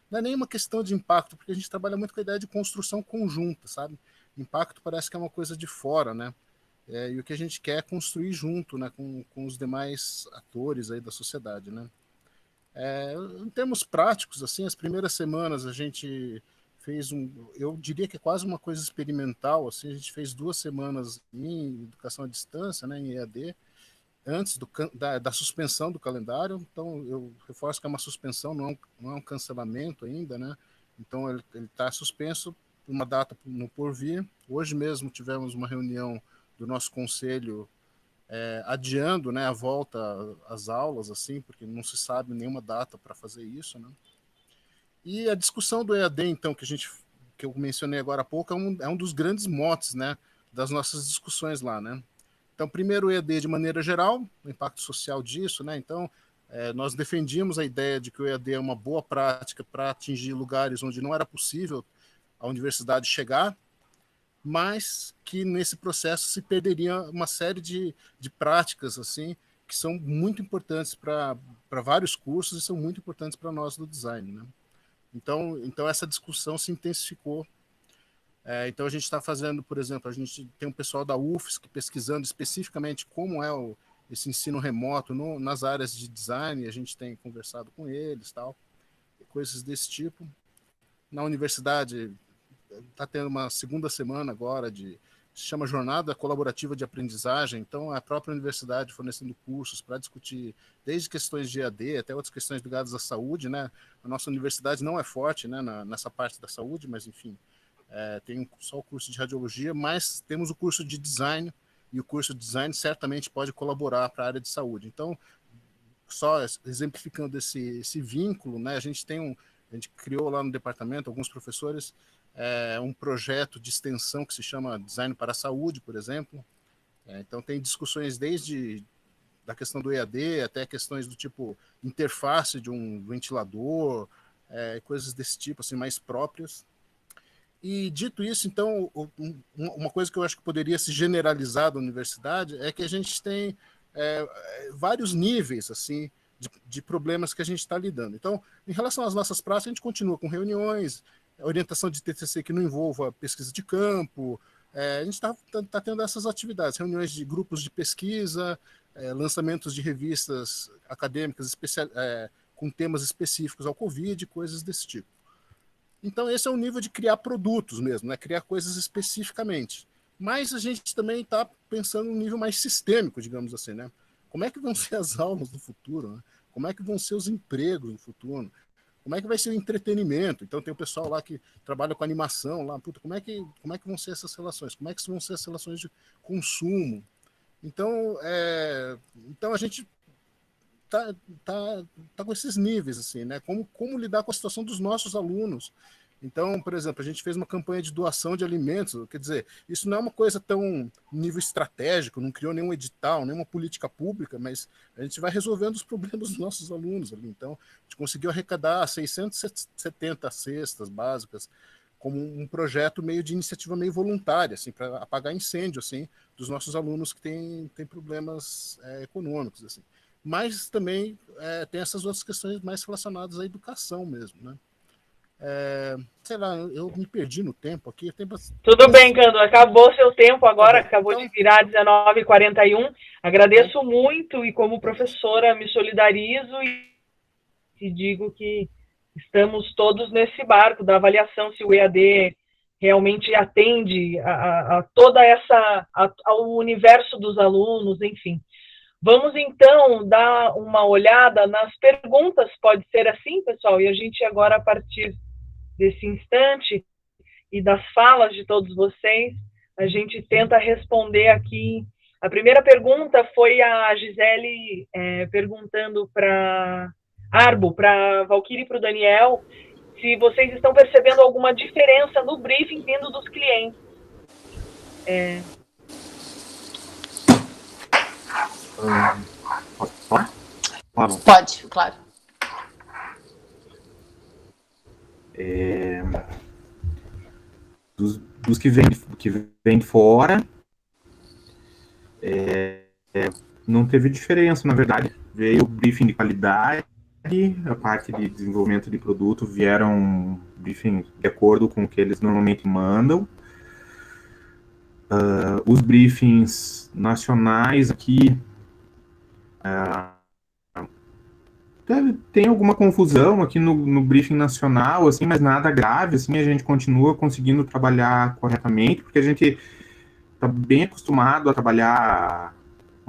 J: Não é nem uma questão de impacto, porque a gente trabalha muito com a ideia de construção conjunta, sabe? Impacto parece que é uma coisa de fora, né? E o que a gente quer é construir junto, né, com os demais atores aí da sociedade, né? Em termos práticos, assim, as primeiras semanas a gente fez eu diria que é quase uma coisa experimental, assim, a gente fez 2 semanas em educação à distância, né, em EAD, antes da suspensão do calendário. Então, eu reforço que é uma suspensão, não é um cancelamento ainda, né? Então, ele está suspenso por uma data no porvir. Hoje mesmo tivemos uma reunião do nosso conselho adiando, né, a volta às aulas, assim, porque não se sabe nenhuma data para fazer isso, né? E a discussão do EAD, então, que eu mencionei agora há pouco, é um dos grandes motes, né, das nossas discussões lá, né? Então, primeiro o EAD de maneira geral, o impacto social disso, né? Então, nós defendíamos a ideia de que o EAD é uma boa prática para atingir lugares onde não era possível a universidade chegar, mas que nesse processo se perderia uma série de práticas, assim, que são muito importantes para vários cursos e são muito importantes para nós do design, né? Então essa discussão se intensificou. Então a gente está fazendo, por exemplo, a gente tem um pessoal da UFSC pesquisando especificamente como é esse ensino remoto nas áreas de design, e a gente tem conversado com eles, tal, coisas desse tipo. Na universidade está tendo uma segunda semana agora se chama Jornada Colaborativa de Aprendizagem. Então a própria universidade fornecendo cursos para discutir desde questões de EAD até outras questões ligadas à saúde, né? A nossa universidade não é forte, né, nessa parte da saúde, mas enfim, tem só o curso de radiologia, mas temos o curso de design, e o curso de design certamente pode colaborar para a área de saúde. Então, só exemplificando esse vínculo, né, a gente criou lá no departamento, alguns professores, um projeto de extensão que se chama Design para a Saúde, por exemplo. Então, tem discussões desde da questão do EAD até questões do tipo interface de um ventilador, coisas desse tipo, assim, mais próprias. E dito isso, então, uma coisa que eu acho que poderia se generalizar da universidade é que a gente tem vários níveis assim de problemas que a gente está lidando. Então, em relação às nossas praças, a gente continua com reuniões, orientação de TCC que não envolva pesquisa de campo. A gente está tendo essas atividades, reuniões de grupos de pesquisa, lançamentos de revistas acadêmicas com temas específicos ao Covid, coisas desse tipo. Então, esse é o nível de criar produtos mesmo, né? Criar coisas especificamente. Mas a gente também está pensando num nível mais sistêmico, digamos assim, né? Como é que vão ser as aulas do futuro? Né? Como é que vão ser os empregos do futuro? Como é que vai ser o entretenimento? Então, tem o pessoal lá que trabalha com animação, lá, puta, como é que vão ser essas relações? Como é que vão ser as relações de consumo? Então, então a gente tá com esses níveis, assim, né? Como lidar com a situação dos nossos alunos. Então, por exemplo, a gente fez uma campanha de doação de alimentos, quer dizer, isso não é uma coisa tão nível estratégico, não criou nenhum edital, nenhuma política pública, mas a gente vai resolvendo os problemas dos nossos alunos ali. Então, a gente conseguiu arrecadar 670 cestas básicas como um projeto meio de iniciativa meio voluntária, assim, para apagar incêndio, assim, dos nossos alunos que têm problemas econômicos, assim. Mas também tem essas outras questões mais relacionadas à educação mesmo, né? Sei lá, eu me perdi no tempo aqui.
B: Tudo bem, Cândido, acabou seu tempo agora, acabou de virar 19h41. Agradeço muito e como professora me solidarizo e digo que estamos todos nesse barco da avaliação se o EAD realmente atende a toda ao universo dos alunos, enfim. Vamos, então, dar uma olhada nas perguntas, pode ser assim, pessoal? E a gente agora, a partir desse instante e das falas de todos vocês, a gente tenta responder aqui. A primeira pergunta foi a Gisele perguntando para Arbo, para Valquíria e para o Daniel, se vocês estão percebendo alguma diferença no briefing vindo dos clientes.
E: Pode, claro.
F: Dos que vem de fora, não teve diferença, na verdade. Veio o briefing de qualidade, a parte de desenvolvimento de produto vieram briefing de acordo com o que eles normalmente mandam. Os briefings nacionais aqui tem alguma confusão aqui no briefing nacional, assim, mas nada grave, assim, a gente continua conseguindo trabalhar corretamente, porque a gente está bem acostumado a trabalhar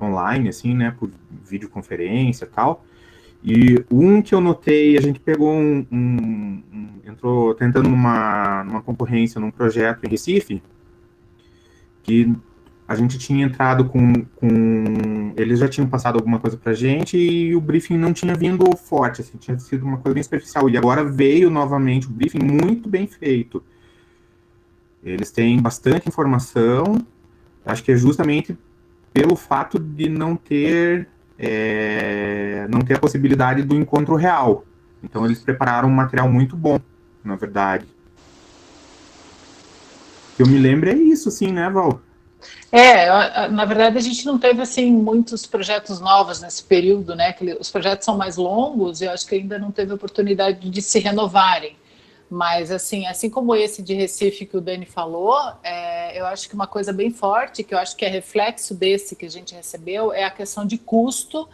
F: online, assim, né, por videoconferência e tal. E um que eu notei, a gente pegou entrou tentando numa concorrência, num projeto em Recife, que a gente tinha entrado eles já tinham passado alguma coisa pra gente e o briefing não tinha vindo forte, assim, tinha sido uma coisa bem superficial. E agora veio novamente o briefing muito bem feito. Eles têm bastante informação, acho que é justamente pelo fato de não ter a possibilidade do encontro real. Então eles prepararam um material muito bom, na verdade. O que eu me lembro é isso, sim, né, Val?
E: Na verdade a gente não teve assim muitos projetos novos nesse período, né? Os projetos são mais longos e eu acho que ainda não teve oportunidade de se renovarem. Mas assim como esse de Recife que o Dani falou, eu acho que uma coisa bem forte, que eu acho que é reflexo desse que a gente recebeu, é a questão de custo.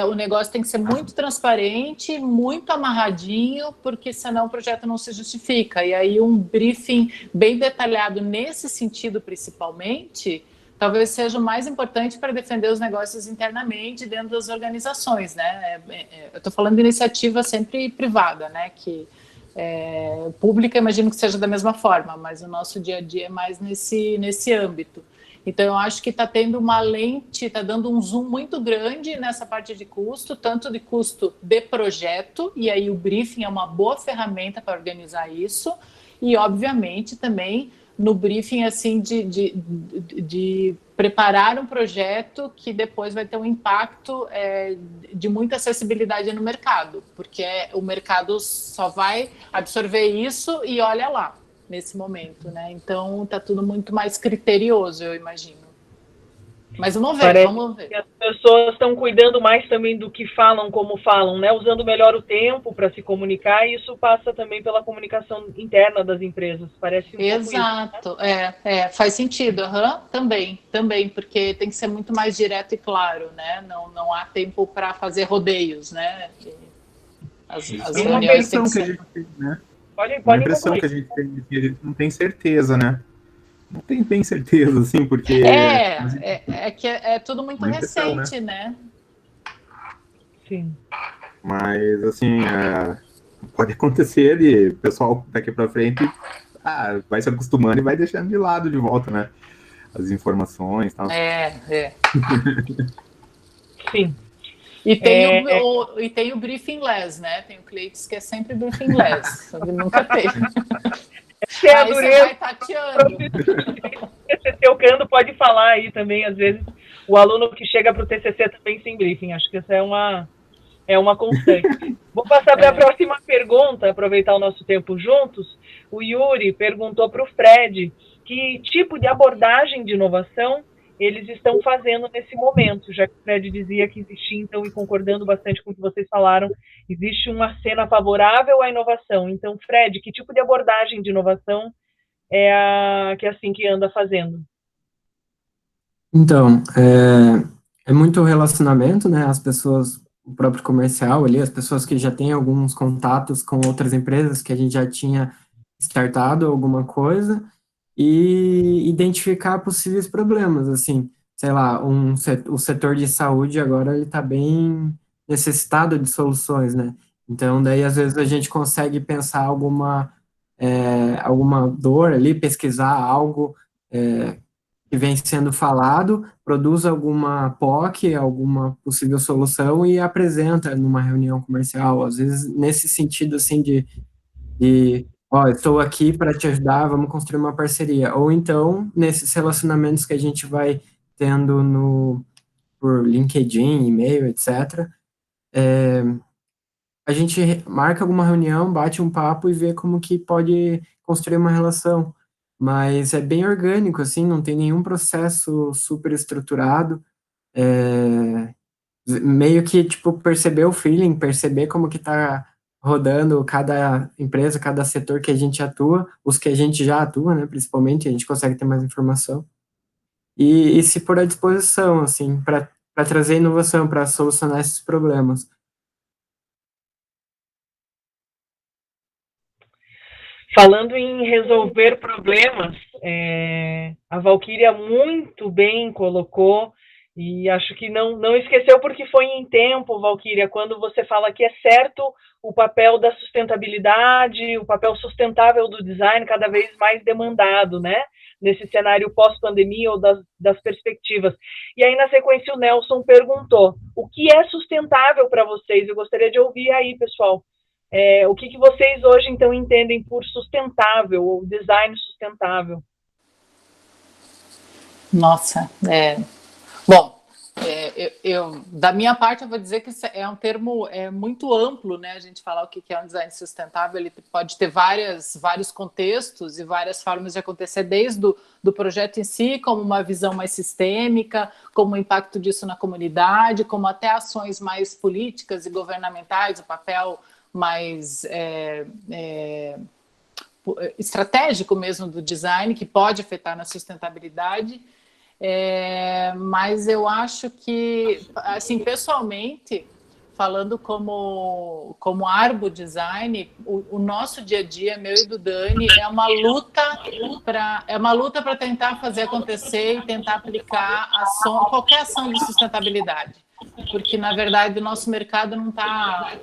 E: O negócio tem que ser muito transparente, muito amarradinho, porque senão o projeto não se justifica. E aí um briefing bem detalhado nesse sentido, principalmente, talvez seja o mais importante para defender os negócios internamente dentro das organizações, né? Eu estou falando de iniciativa sempre privada, né? Que pública, imagino que seja da mesma forma, mas o nosso dia a dia é mais nesse âmbito. Então, eu acho que está tendo uma lente, está dando um zoom muito grande nessa parte de custo, tanto de custo de projeto, e aí o briefing é uma boa ferramenta para organizar isso, e, obviamente, também no briefing, assim, de preparar um projeto que depois vai ter um impacto de muita acessibilidade no mercado, porque o mercado só vai absorver isso e olha lá. nesse momento, né? Então está tudo muito mais criterioso, eu imagino. Mas vamos ver, vamos ver.
B: Que as pessoas estão cuidando mais também do que falam, como falam, né? Usando melhor o tempo para se comunicar, e isso passa também pela comunicação interna das empresas. Parece um
E: Exato,
B: pouco isso,
E: né? Faz sentido, também, porque tem que ser muito mais direto e claro, né? Não há tempo para fazer rodeios, né? As reuniões têm que ser...
F: Que a gente tem, né?
B: Pode
F: uma impressão que a gente tem, que a gente não tem certeza, né? Não tem bem certeza, assim, porque...
E: que é tudo muito recente, né?
B: Sim.
F: Mas, assim, pode acontecer de o pessoal daqui para frente vai se acostumando e vai deixando de lado de volta, né? As informações e tal.
B: Sim.
E: E tem o briefing-less, né? Tem o clientes que é sempre briefing-less. Nunca teve.
B: Aí você
E: vai tateando.
B: O Teucando pode falar aí também, às vezes, o aluno que chega para o TCC também sem briefing. Acho que essa é uma constante. Vou passar para a próxima pergunta, aproveitar o nosso tempo juntos. O Yuri perguntou para o Fred que tipo de abordagem de inovação eles estão fazendo nesse momento, já que o Fred dizia que existia, então, e concordando bastante com o que vocês falaram, existe uma cena favorável à inovação. Então, Fred, que tipo de abordagem de inovação que é assim que anda fazendo?
G: Então, é muito relacionamento, né? As pessoas, o próprio comercial ali, as pessoas que já têm alguns contatos com outras empresas que a gente já tinha startado alguma coisa, e identificar possíveis problemas, assim, sei lá, o setor de saúde agora ele está bem necessitado de soluções, né? Então, daí, às vezes, a gente consegue pensar alguma dor ali, pesquisar algo que vem sendo falado, produz alguma POC, alguma possível solução e apresenta numa reunião comercial, às vezes, nesse sentido, assim, de estou aqui para te ajudar, vamos construir uma parceria. Ou então, nesses relacionamentos que a gente vai tendo por LinkedIn, e-mail, etc., a gente marca alguma reunião, bate um papo e vê como que pode construir uma relação. Mas é bem orgânico, assim, não tem nenhum processo super estruturado. Meio que, tipo, perceber o feeling, perceber como que tá rodando cada empresa, cada setor que a gente atua, os que a gente já atua, né, principalmente, a gente consegue ter mais informação, e se pôr à disposição, assim, para trazer inovação, para solucionar esses problemas.
B: Falando em resolver problemas, a Valquíria muito bem colocou, e acho que não esqueceu porque foi em tempo, Valquíria, quando você fala que é certo o papel da sustentabilidade, o papel sustentável do design cada vez mais demandado, né? Nesse cenário pós-pandemia ou das perspectivas. E aí, na sequência, o Nelson perguntou, o que é sustentável para vocês? Eu gostaria de ouvir aí, pessoal. O que vocês hoje, então, entendem por sustentável, ou design sustentável?
E: Nossa, bom, da minha parte, eu vou dizer que isso é um termo muito amplo, né? A gente falar o que é um design sustentável, ele pode ter vários contextos e várias formas de acontecer, desde do projeto em si, como uma visão mais sistêmica, como o impacto disso na comunidade, como até ações mais políticas e governamentais, o papel mais estratégico mesmo do design, que pode afetar na sustentabilidade. Mas eu acho que, assim, pessoalmente, falando como Arbo Design, o nosso dia a dia, meu e do Dani, é uma luta para tentar fazer acontecer e tentar aplicar qualquer ação de sustentabilidade. Porque, na verdade, o nosso mercado não está...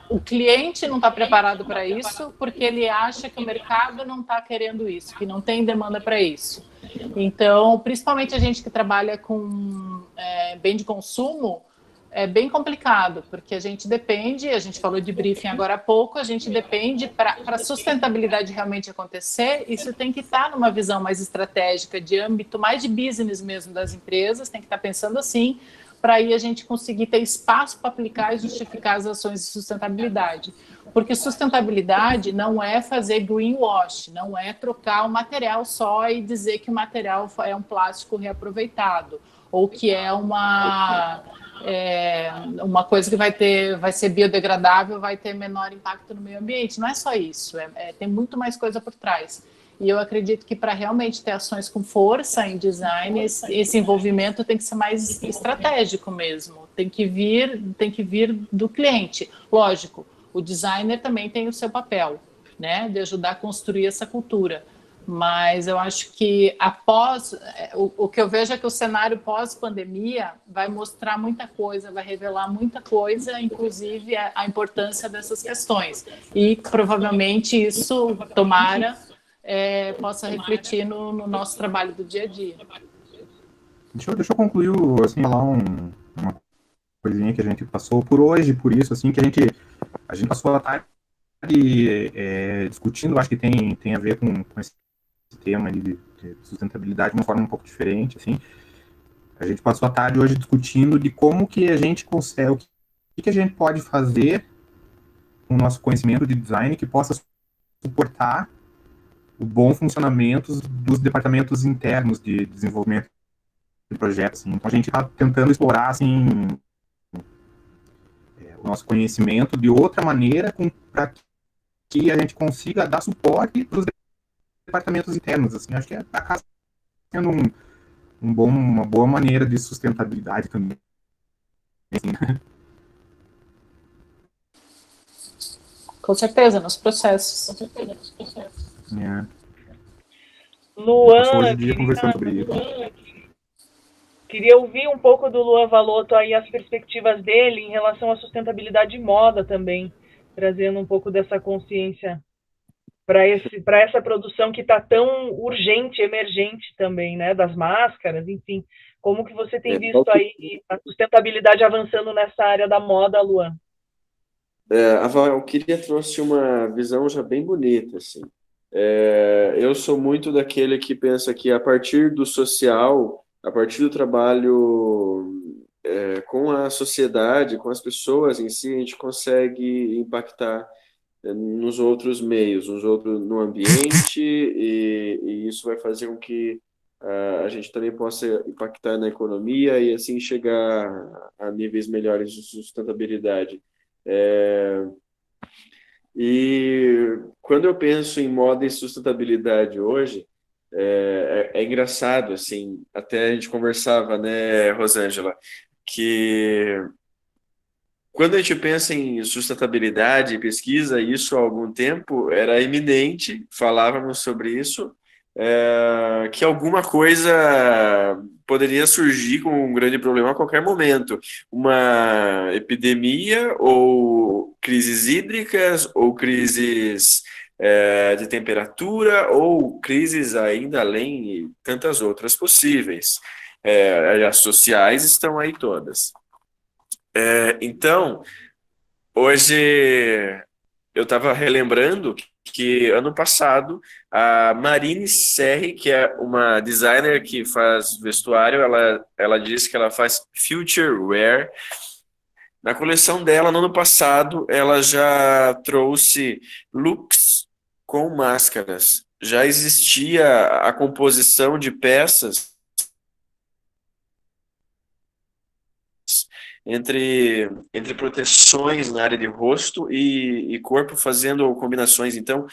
E: O cliente não está preparado para isso, porque ele acha que o mercado não está querendo isso, que não tem demanda para isso. Então, principalmente a gente que trabalha com bem de consumo, é bem complicado, porque a gente falou de briefing agora há pouco, a gente depende, para a sustentabilidade realmente acontecer, isso tem que estar numa visão mais estratégica, de âmbito mais de business mesmo das empresas, tem que estar pensando assim, para aí a gente conseguir ter espaço para aplicar e justificar as ações de sustentabilidade. Porque sustentabilidade não é fazer greenwash, não é trocar o material só e dizer que o material é um plástico reaproveitado, ou que é uma coisa que vai ser biodegradável, vai ter menor impacto no meio ambiente. Não é só isso, tem muito mais coisa por trás. E eu acredito que para realmente ter ações com força em design, esse envolvimento tem que ser mais estratégico mesmo, tem que vir do cliente. Lógico, o designer também tem o seu papel, né, de ajudar a construir essa cultura. Mas eu acho que o que eu vejo é que o cenário pós-pandemia vai mostrar muita coisa, vai revelar muita coisa, inclusive a importância dessas questões. E provavelmente isso, tomara, possa refletir no nosso trabalho do dia a dia.
F: Deixa eu concluir, assim, falar uma coisinha que a gente passou por hoje, por isso, assim, que a gente passou a tarde discutindo, acho que tem a ver com esse tema de sustentabilidade de uma forma um pouco diferente, assim. A gente passou a tarde hoje discutindo de como que a gente consegue, o que a gente pode fazer com o nosso conhecimento de design que possa suportar o bom funcionamento dos departamentos internos de desenvolvimento de projetos. Assim. Então, a gente está tentando explorar assim, o nosso conhecimento de outra maneira para que a gente consiga dar suporte para os departamentos internos. Assim. Acho que acaba sendo uma boa maneira de sustentabilidade também. Assim.
E: Com certeza, nos processos.
B: Luan,
F: conversando sobre isso.
B: Queria ouvir um pouco do Luan Valotto aí, as perspectivas dele em relação à sustentabilidade de moda também, trazendo um pouco dessa consciência para essa produção que está tão urgente, emergente também, né, das máscaras, enfim. Como que você tem visto aí a sustentabilidade avançando nessa área da moda, Luan?
I: A Valkyria trouxe uma visão já bem bonita, assim. Eu sou muito daquele que pensa que a partir do social, a partir do trabalho com a sociedade, com as pessoas em si, a gente consegue impactar nos outros meios, no ambiente, e isso vai fazer com que a gente também possa impactar na economia e assim chegar a níveis melhores de sustentabilidade. E quando eu penso em moda e sustentabilidade hoje, é engraçado, assim, até a gente conversava, né, Rosângela, que quando a gente pensa em sustentabilidade e pesquisa, isso há algum tempo era iminente, falávamos sobre isso, que alguma coisa poderia surgir com um grande problema a qualquer momento. Uma epidemia, ou crises hídricas, ou crises de temperatura, ou crises ainda além e tantas outras possíveis. As sociais estão aí todas. Então, hoje eu estava relembrando que ano passado a Marine Serri, que é uma designer que faz vestuário, ela disse que ela faz future wear. Na coleção dela, no ano passado, ela já trouxe looks com máscaras. Já existia a composição de peças entre proteções na área de rosto e corpo, fazendo combinações. Então,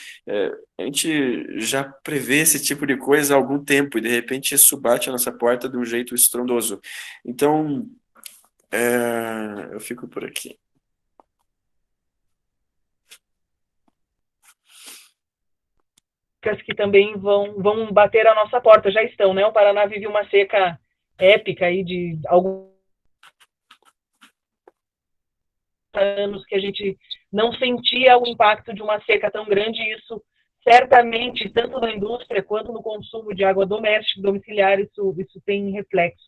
I: a gente já prevê esse tipo de coisa há algum tempo, e de repente isso bate a nossa porta de um jeito estrondoso. Então, eu fico por aqui.
B: Que também vão bater a nossa porta, já estão, né? O Paraná vive uma seca épica aí de alguns anos que a gente não sentia o impacto de uma seca tão grande, e isso certamente, tanto na indústria quanto no consumo de água doméstica, domiciliar, isso tem reflexo.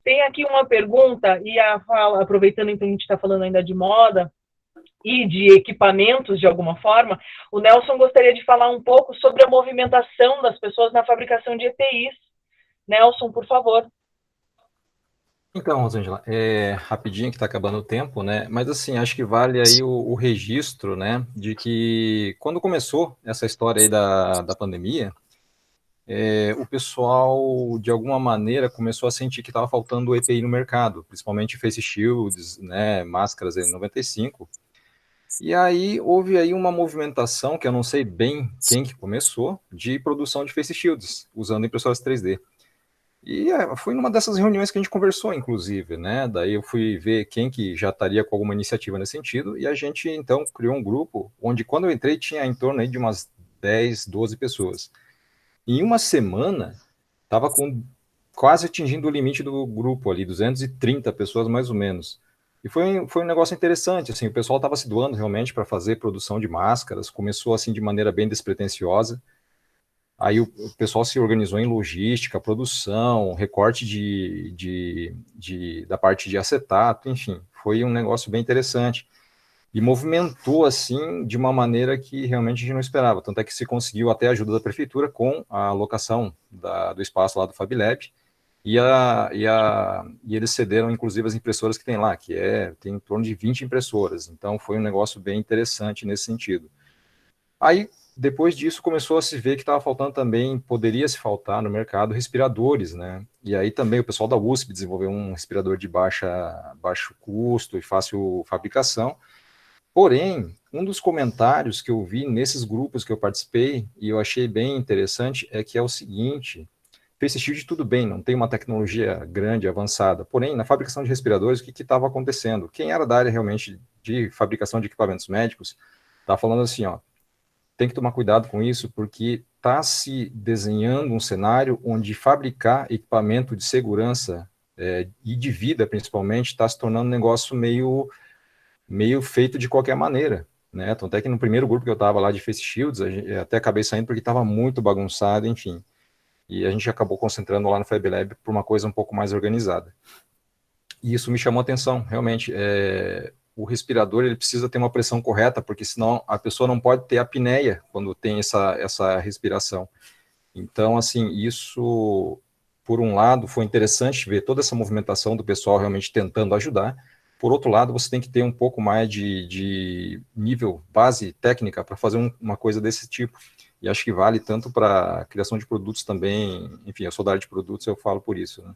B: Tem aqui uma pergunta, e aproveitando então a gente está falando ainda de moda e de equipamentos de alguma forma, o Nelson gostaria de falar um pouco sobre a movimentação das pessoas na fabricação de EPIs. Nelson, por favor.
D: Então, Rosângela, rapidinho que está acabando o tempo, né? Mas assim, acho que vale aí o registro, né? De que quando começou essa história aí da pandemia, o pessoal, de alguma maneira, começou a sentir que estava faltando EPI no mercado, principalmente face shields, né? Máscaras N95. E aí houve aí uma movimentação, que eu não sei bem quem que começou, de produção de face shields, usando impressoras 3D. E foi numa dessas reuniões que a gente conversou, inclusive, né? Daí eu fui ver quem que já estaria com alguma iniciativa nesse sentido, e a gente, então, criou um grupo, onde quando eu entrei tinha em torno aí de umas 10, 12 pessoas. Em uma semana, estava com quase atingindo o limite do grupo ali, 230 pessoas mais ou menos. E foi um negócio interessante, assim, o pessoal estava se doando realmente para fazer produção de máscaras, começou assim de maneira bem despretensiosa. Aí o pessoal se organizou em logística, produção, recorte da parte de acetato, enfim, foi um negócio bem interessante. E movimentou assim de uma maneira que realmente a gente não esperava. Tanto é que se conseguiu até a ajuda da prefeitura com a alocação do espaço lá do FabLab, e eles cederam inclusive as impressoras que tem lá, tem em torno de 20 impressoras. Então foi um negócio bem interessante nesse sentido. Aí, depois disso, começou a se ver que estava faltando também, poderia se faltar no mercado, respiradores, né? E aí também o pessoal da USP desenvolveu um respirador de baixo custo e fácil fabricação. Porém, um dos comentários que eu vi nesses grupos que eu participei, e eu achei bem interessante, é que é o seguinte: face shield tudo bem, não tem uma tecnologia grande, avançada. Porém, na fabricação de respiradores, o que estava acontecendo? Quem era da área realmente de fabricação de equipamentos médicos, estava falando assim, ó, tem que tomar cuidado com isso, porque está se desenhando um cenário onde fabricar equipamento de segurança e de vida, principalmente, está se tornando um negócio meio feito de qualquer maneira, né? Então, até que no primeiro grupo que eu estava lá de Face Shields, até acabei saindo porque estava muito bagunçado, enfim. E a gente acabou concentrando lá no Fab Lab por uma coisa um pouco mais organizada. E isso me chamou a atenção, realmente. O respirador ele precisa ter uma pressão correta, porque senão a pessoa não pode ter apneia quando tem essa respiração. Então, assim, isso, por um lado, foi interessante ver toda essa movimentação do pessoal realmente tentando ajudar. Por outro lado, você tem que ter um pouco mais de nível, base técnica para fazer uma coisa desse tipo. E acho que vale tanto para a criação de produtos também. Enfim, eu sou da área de produtos, eu falo por isso, né?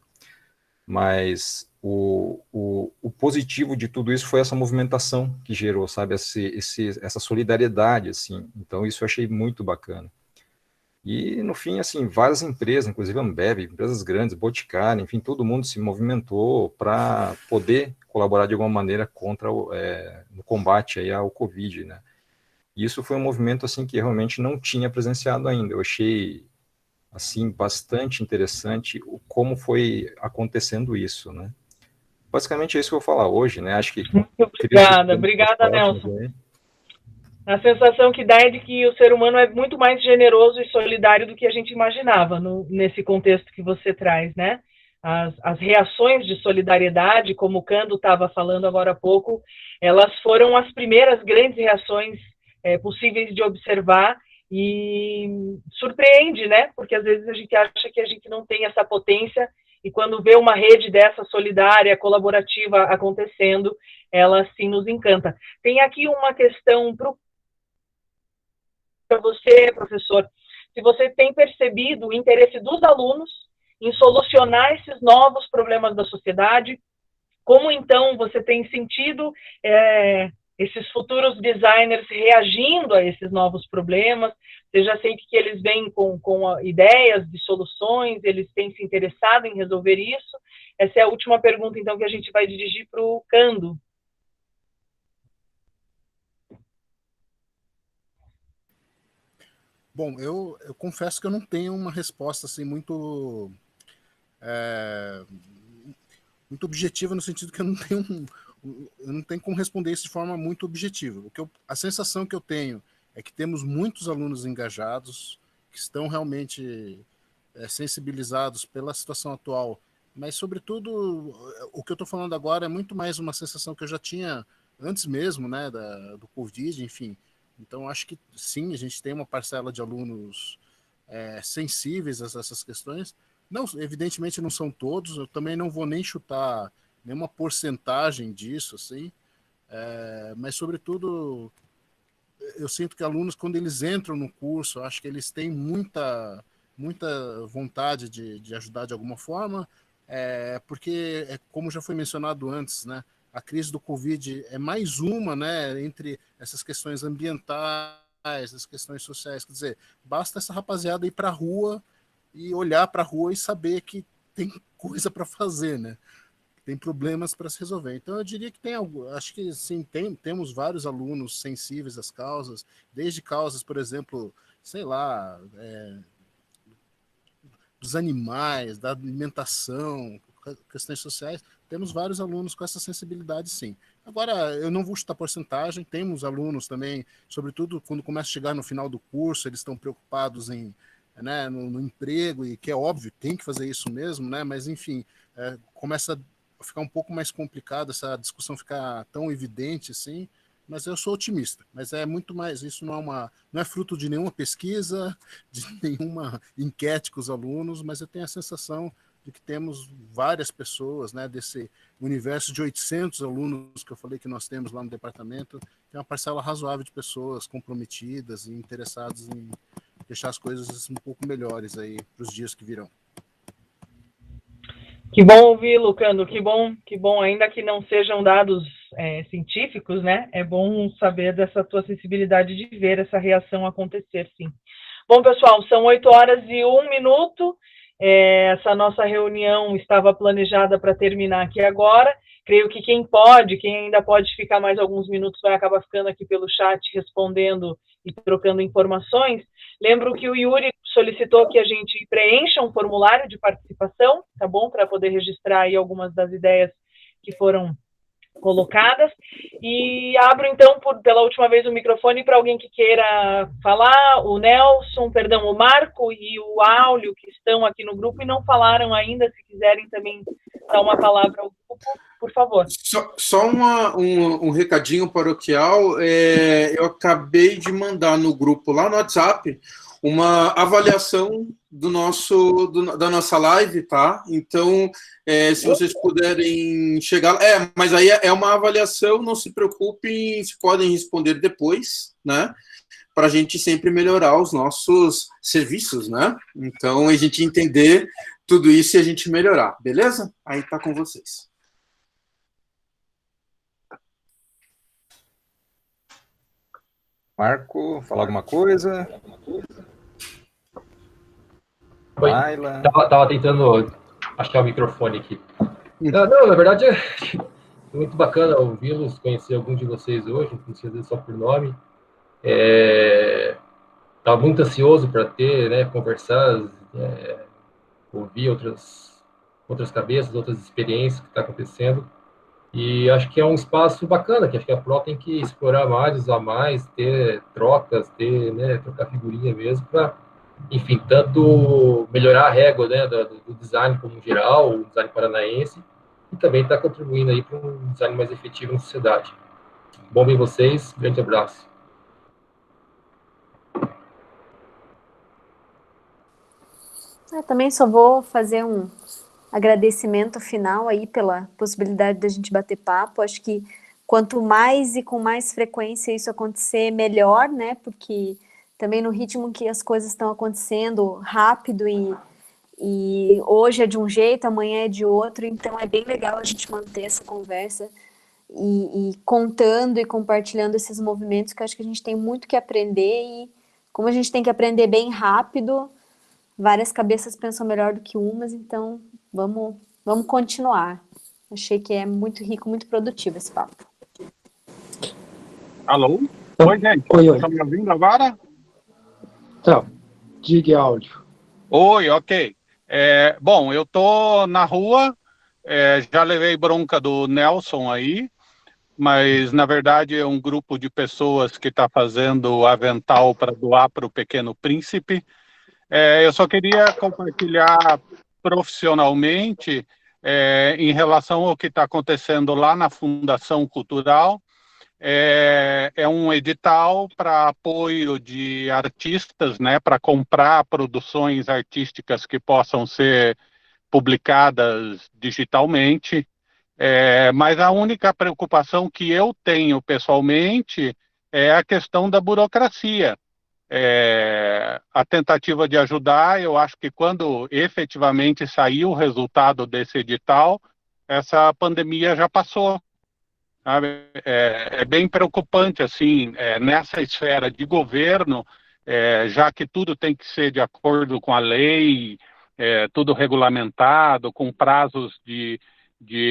D: Mas o positivo de tudo isso foi essa movimentação que gerou, sabe, essa solidariedade, assim. Então, isso eu achei muito bacana. E, no fim, assim, várias empresas, inclusive a Ambev, empresas grandes, Boticário, enfim, todo mundo se movimentou para poder colaborar de alguma maneira contra no combate aí ao Covid, né? E isso foi um movimento, assim, que eu realmente não tinha presenciado ainda. Eu achei, assim, bastante interessante como foi acontecendo isso, né? Basicamente é isso que eu vou falar hoje, né? Acho que...
B: Obrigada, Nelson. A sensação que dá é de que o ser humano é muito mais generoso e solidário do que a gente imaginava nesse contexto que você traz, né? As reações de solidariedade, como o Cando estava falando agora há pouco, elas foram as primeiras grandes reações possíveis de observar, e surpreende, né? Porque às vezes a gente acha que a gente não tem essa potência, e quando vê uma rede dessa solidária, colaborativa acontecendo, ela sim nos encanta. Tem aqui uma questão para você, professor, se você tem percebido o interesse dos alunos em solucionar esses novos problemas da sociedade, como então você tem sentido esses futuros designers reagindo a esses novos problemas? Você já sente que eles vêm com ideias de soluções, eles têm se interessado em resolver isso? Essa é a última pergunta, então, que a gente vai dirigir para o Cando.
J: Bom, eu confesso que eu não tenho uma resposta assim muito muito objetiva, no sentido que eu não tenho como responder isso de forma muito objetiva. A sensação que eu tenho é que temos muitos alunos engajados, que estão realmente sensibilizados pela situação atual, mas, sobretudo, o que eu estou falando agora é muito mais uma sensação que eu já tinha antes mesmo, né, do Covid, enfim. Então, acho que sim, a gente tem uma parcela de alunos sensíveis a essas questões, Não, evidentemente não são todos, eu também não vou nem chutar nenhuma porcentagem disso, assim, mas, sobretudo, eu sinto que alunos, quando eles entram no curso, acho que eles têm muita vontade de ajudar de alguma forma, porque, como já foi mencionado antes, né, a crise do Covid é mais uma, né, entre essas questões ambientais, as questões sociais. Quer dizer, basta essa rapaziada ir para a rua e olhar para a rua e saber que tem coisa para fazer, né? Tem problemas para se resolver. Então, eu diria que acho que sim, temos vários alunos sensíveis às causas, desde causas, por exemplo, sei lá, dos animais, da alimentação, questões sociais, temos vários alunos com essa sensibilidade, sim. Agora, eu não vou chutar porcentagem, temos alunos também, sobretudo quando começa a chegar no final do curso, eles estão preocupados no emprego, e que é óbvio, tem que fazer isso mesmo, né? Mas, enfim, começa a ficar um pouco mais complicado, essa discussão ficar tão evidente assim, mas eu sou otimista. Mas é muito mais, isso não é fruto de nenhuma pesquisa, de nenhuma enquete com os alunos, mas eu tenho a sensação de que temos várias pessoas, né, desse universo de 800 alunos que eu falei que nós temos lá no departamento, tem uma parcela razoável de pessoas comprometidas e interessadas em deixar as coisas um pouco melhores aí para os dias que virão.
B: Que bom ouvir, Lucano, que bom, ainda que não sejam dados científicos, né? É bom saber dessa tua sensibilidade de ver essa reação acontecer, sim. Bom, pessoal, são 8h01. Essa nossa reunião estava planejada para terminar aqui agora. Creio que quem ainda pode ficar mais alguns minutos, vai acabar ficando aqui pelo chat respondendo e trocando informações. Lembro que o Yuri solicitou que a gente preencha um formulário de participação, tá bom? Para poder registrar aí algumas das ideias que foram colocadas. E abro, então, pela última vez o microfone para alguém que queira falar, o Marco e o Áulio, que estão aqui no grupo e não falaram ainda, se quiserem também dar uma palavra ao grupo, por favor.
A: Só um recadinho paroquial, eu acabei de mandar no grupo, lá no WhatsApp, uma avaliação da nossa live, tá? Então, se vocês puderem chegar... mas aí é uma avaliação, não se preocupem, se podem responder depois, né? Para a gente sempre melhorar os nossos serviços, né? Então, a gente entender tudo isso e a gente melhorar, beleza? Aí tá com vocês.
D: Marco, falar alguma coisa?
K: Oi, tava tentando achar o microfone aqui. Não, na verdade, é muito bacana ouvi-los, conhecer alguns de vocês hoje, não conhecia às vezes só por nome. Estava muito ansioso para ter, né, conversar, ouvir outras cabeças, outras experiências que está acontecendo. E acho que é um espaço bacana, que acho que a Pro tem que explorar mais, usar mais, ter trocas, trocar figurinha mesmo, para, enfim, tanto melhorar a régua, né, do design como geral, o design paranaense, e também está contribuindo aí para um design mais efetivo na sociedade. Bom ver vocês, grande abraço.
H: Eu também só vou fazer um agradecimento final aí pela possibilidade da gente bater papo. Acho que quanto mais e com mais frequência isso acontecer, melhor, né? Porque também no ritmo que as coisas estão acontecendo rápido e hoje é de um jeito, amanhã é de outro, então é bem legal a gente manter essa conversa e contando e compartilhando esses movimentos, que eu acho que a gente tem muito que aprender, e como a gente tem que aprender bem rápido, várias cabeças pensam melhor do que umas, então vamos continuar. Achei que é muito rico, muito produtivo esse papo.
L: Alô? Oi, gente.
M: Oi.
L: Estão me ouvindo agora?
M: Então, diga áudio.
L: Oi, ok. Bom, eu tô na rua, já levei bronca do Nelson aí, mas na verdade é um grupo de pessoas que está fazendo avental para doar para o Pequeno Príncipe. Eu só queria compartilhar profissionalmente em relação ao que está acontecendo lá na Fundação Cultural. é um edital para apoio de artistas, né, para comprar produções artísticas que possam ser publicadas digitalmente. Mas a única preocupação que eu tenho pessoalmente é a questão da burocracia. A tentativa de ajudar, eu acho que quando efetivamente sair o resultado desse edital, essa pandemia já passou. Sabe? É bem preocupante, assim, nessa esfera de governo, já que tudo tem que ser de acordo com a lei, tudo regulamentado, com prazos de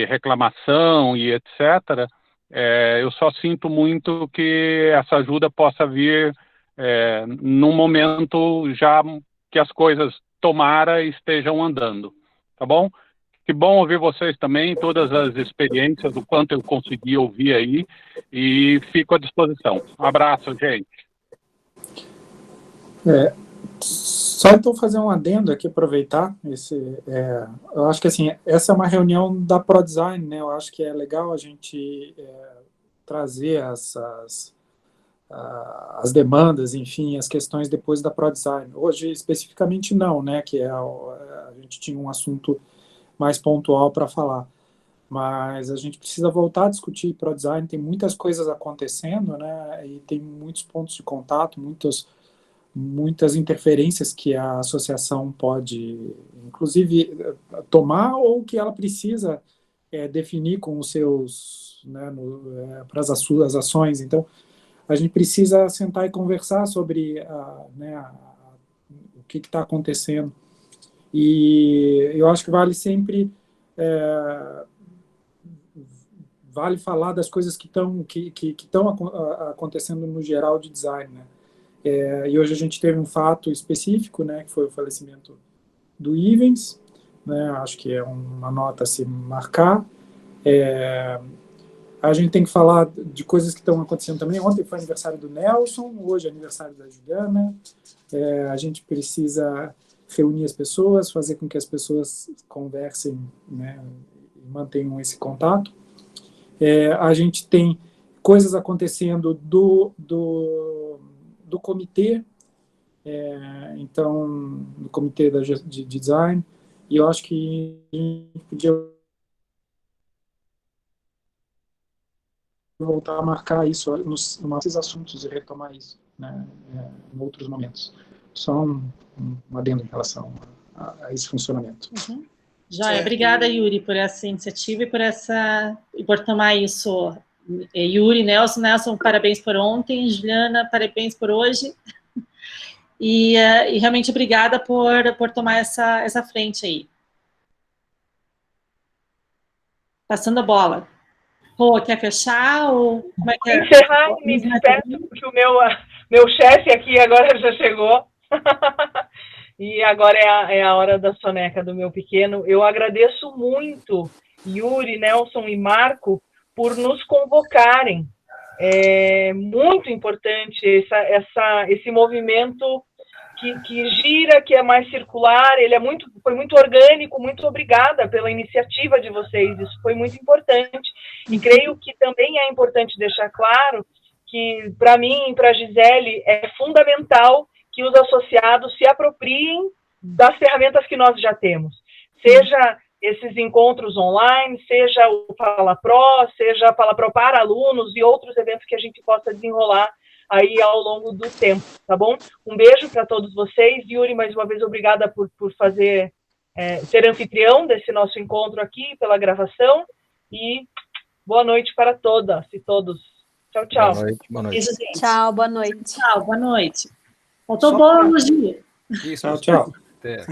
L: reclamação e etc., eu só sinto muito que essa ajuda possa vir num momento já que as coisas tomara estejam andando, tá bom? Que bom ouvir vocês também, todas as experiências, o quanto eu consegui ouvir aí, e fico à disposição. Um abraço, gente.
N: Só então fazer um adendo aqui, aproveitar eu acho que assim, essa é uma reunião da ProDesign, né? Eu acho que é legal a gente trazer as demandas, enfim, as questões depois da ProDesign. Hoje, especificamente, não, né? Que a gente tinha um assunto mais pontual para falar. Mas a gente precisa voltar a discutir ProDesign, tem muitas coisas acontecendo, né? E tem muitos pontos de contato, muitas interferências que a associação pode, inclusive, tomar ou que ela precisa definir com os seus, né, para as suas ações. Então, a gente precisa sentar e conversar sobre o que está acontecendo. E eu acho que vale sempre vale falar das coisas que estão acontecendo no geral de design, né? E hoje a gente teve um fato específico, né, que foi o falecimento do Ivens, né? Acho que é uma nota a se marcar. A gente tem que falar de coisas que estão acontecendo também. Ontem foi aniversário do Nelson, hoje é aniversário da Juliana. A gente precisa reunir as pessoas, fazer com que as pessoas conversem, né, e mantenham esse contato. A gente tem coisas acontecendo do comitê, então, do comitê de design, e eu acho que a gente podia voltar a marcar isso nos assuntos e retomar isso, né, em outros momentos. Só um adendo em relação a esse funcionamento.
C: Uhum. Joia, obrigada, Yuri, por essa iniciativa e por tomar isso. Yuri, Nelson, parabéns por ontem. Juliana, parabéns por hoje. E realmente obrigada por tomar essa frente aí. Passando a bola. Pô, quer fechar? Ou como é que é?
B: Encerrar, me despeço, porque o meu chefe aqui agora já chegou. E agora é a hora da soneca do meu pequeno. Eu agradeço muito, Yuri, Nelson e Marco, por nos convocarem. É muito importante esse movimento que gira, que é mais circular, ele foi muito orgânico. Muito obrigada pela iniciativa de vocês, isso foi muito importante. E creio que também é importante deixar claro que, para mim e para a Gisele, é fundamental que os associados se apropriem das ferramentas que nós já temos, seja esses encontros online, seja o Fala Pro, seja a Fala Pro para alunos e outros eventos que a gente possa desenrolar aí ao longo do tempo, tá bom? Um beijo para todos vocês. Yuri, mais uma vez, obrigada por ser anfitrião desse nosso encontro aqui, pela gravação, e boa noite para todas e todos. Tchau, tchau.
D: Boa noite, boa noite.
C: Beijo, gente.
H: Tchau, boa noite.
C: Tchau, boa noite. Faltou bolo, Gi.
D: Isso, tchau. Até.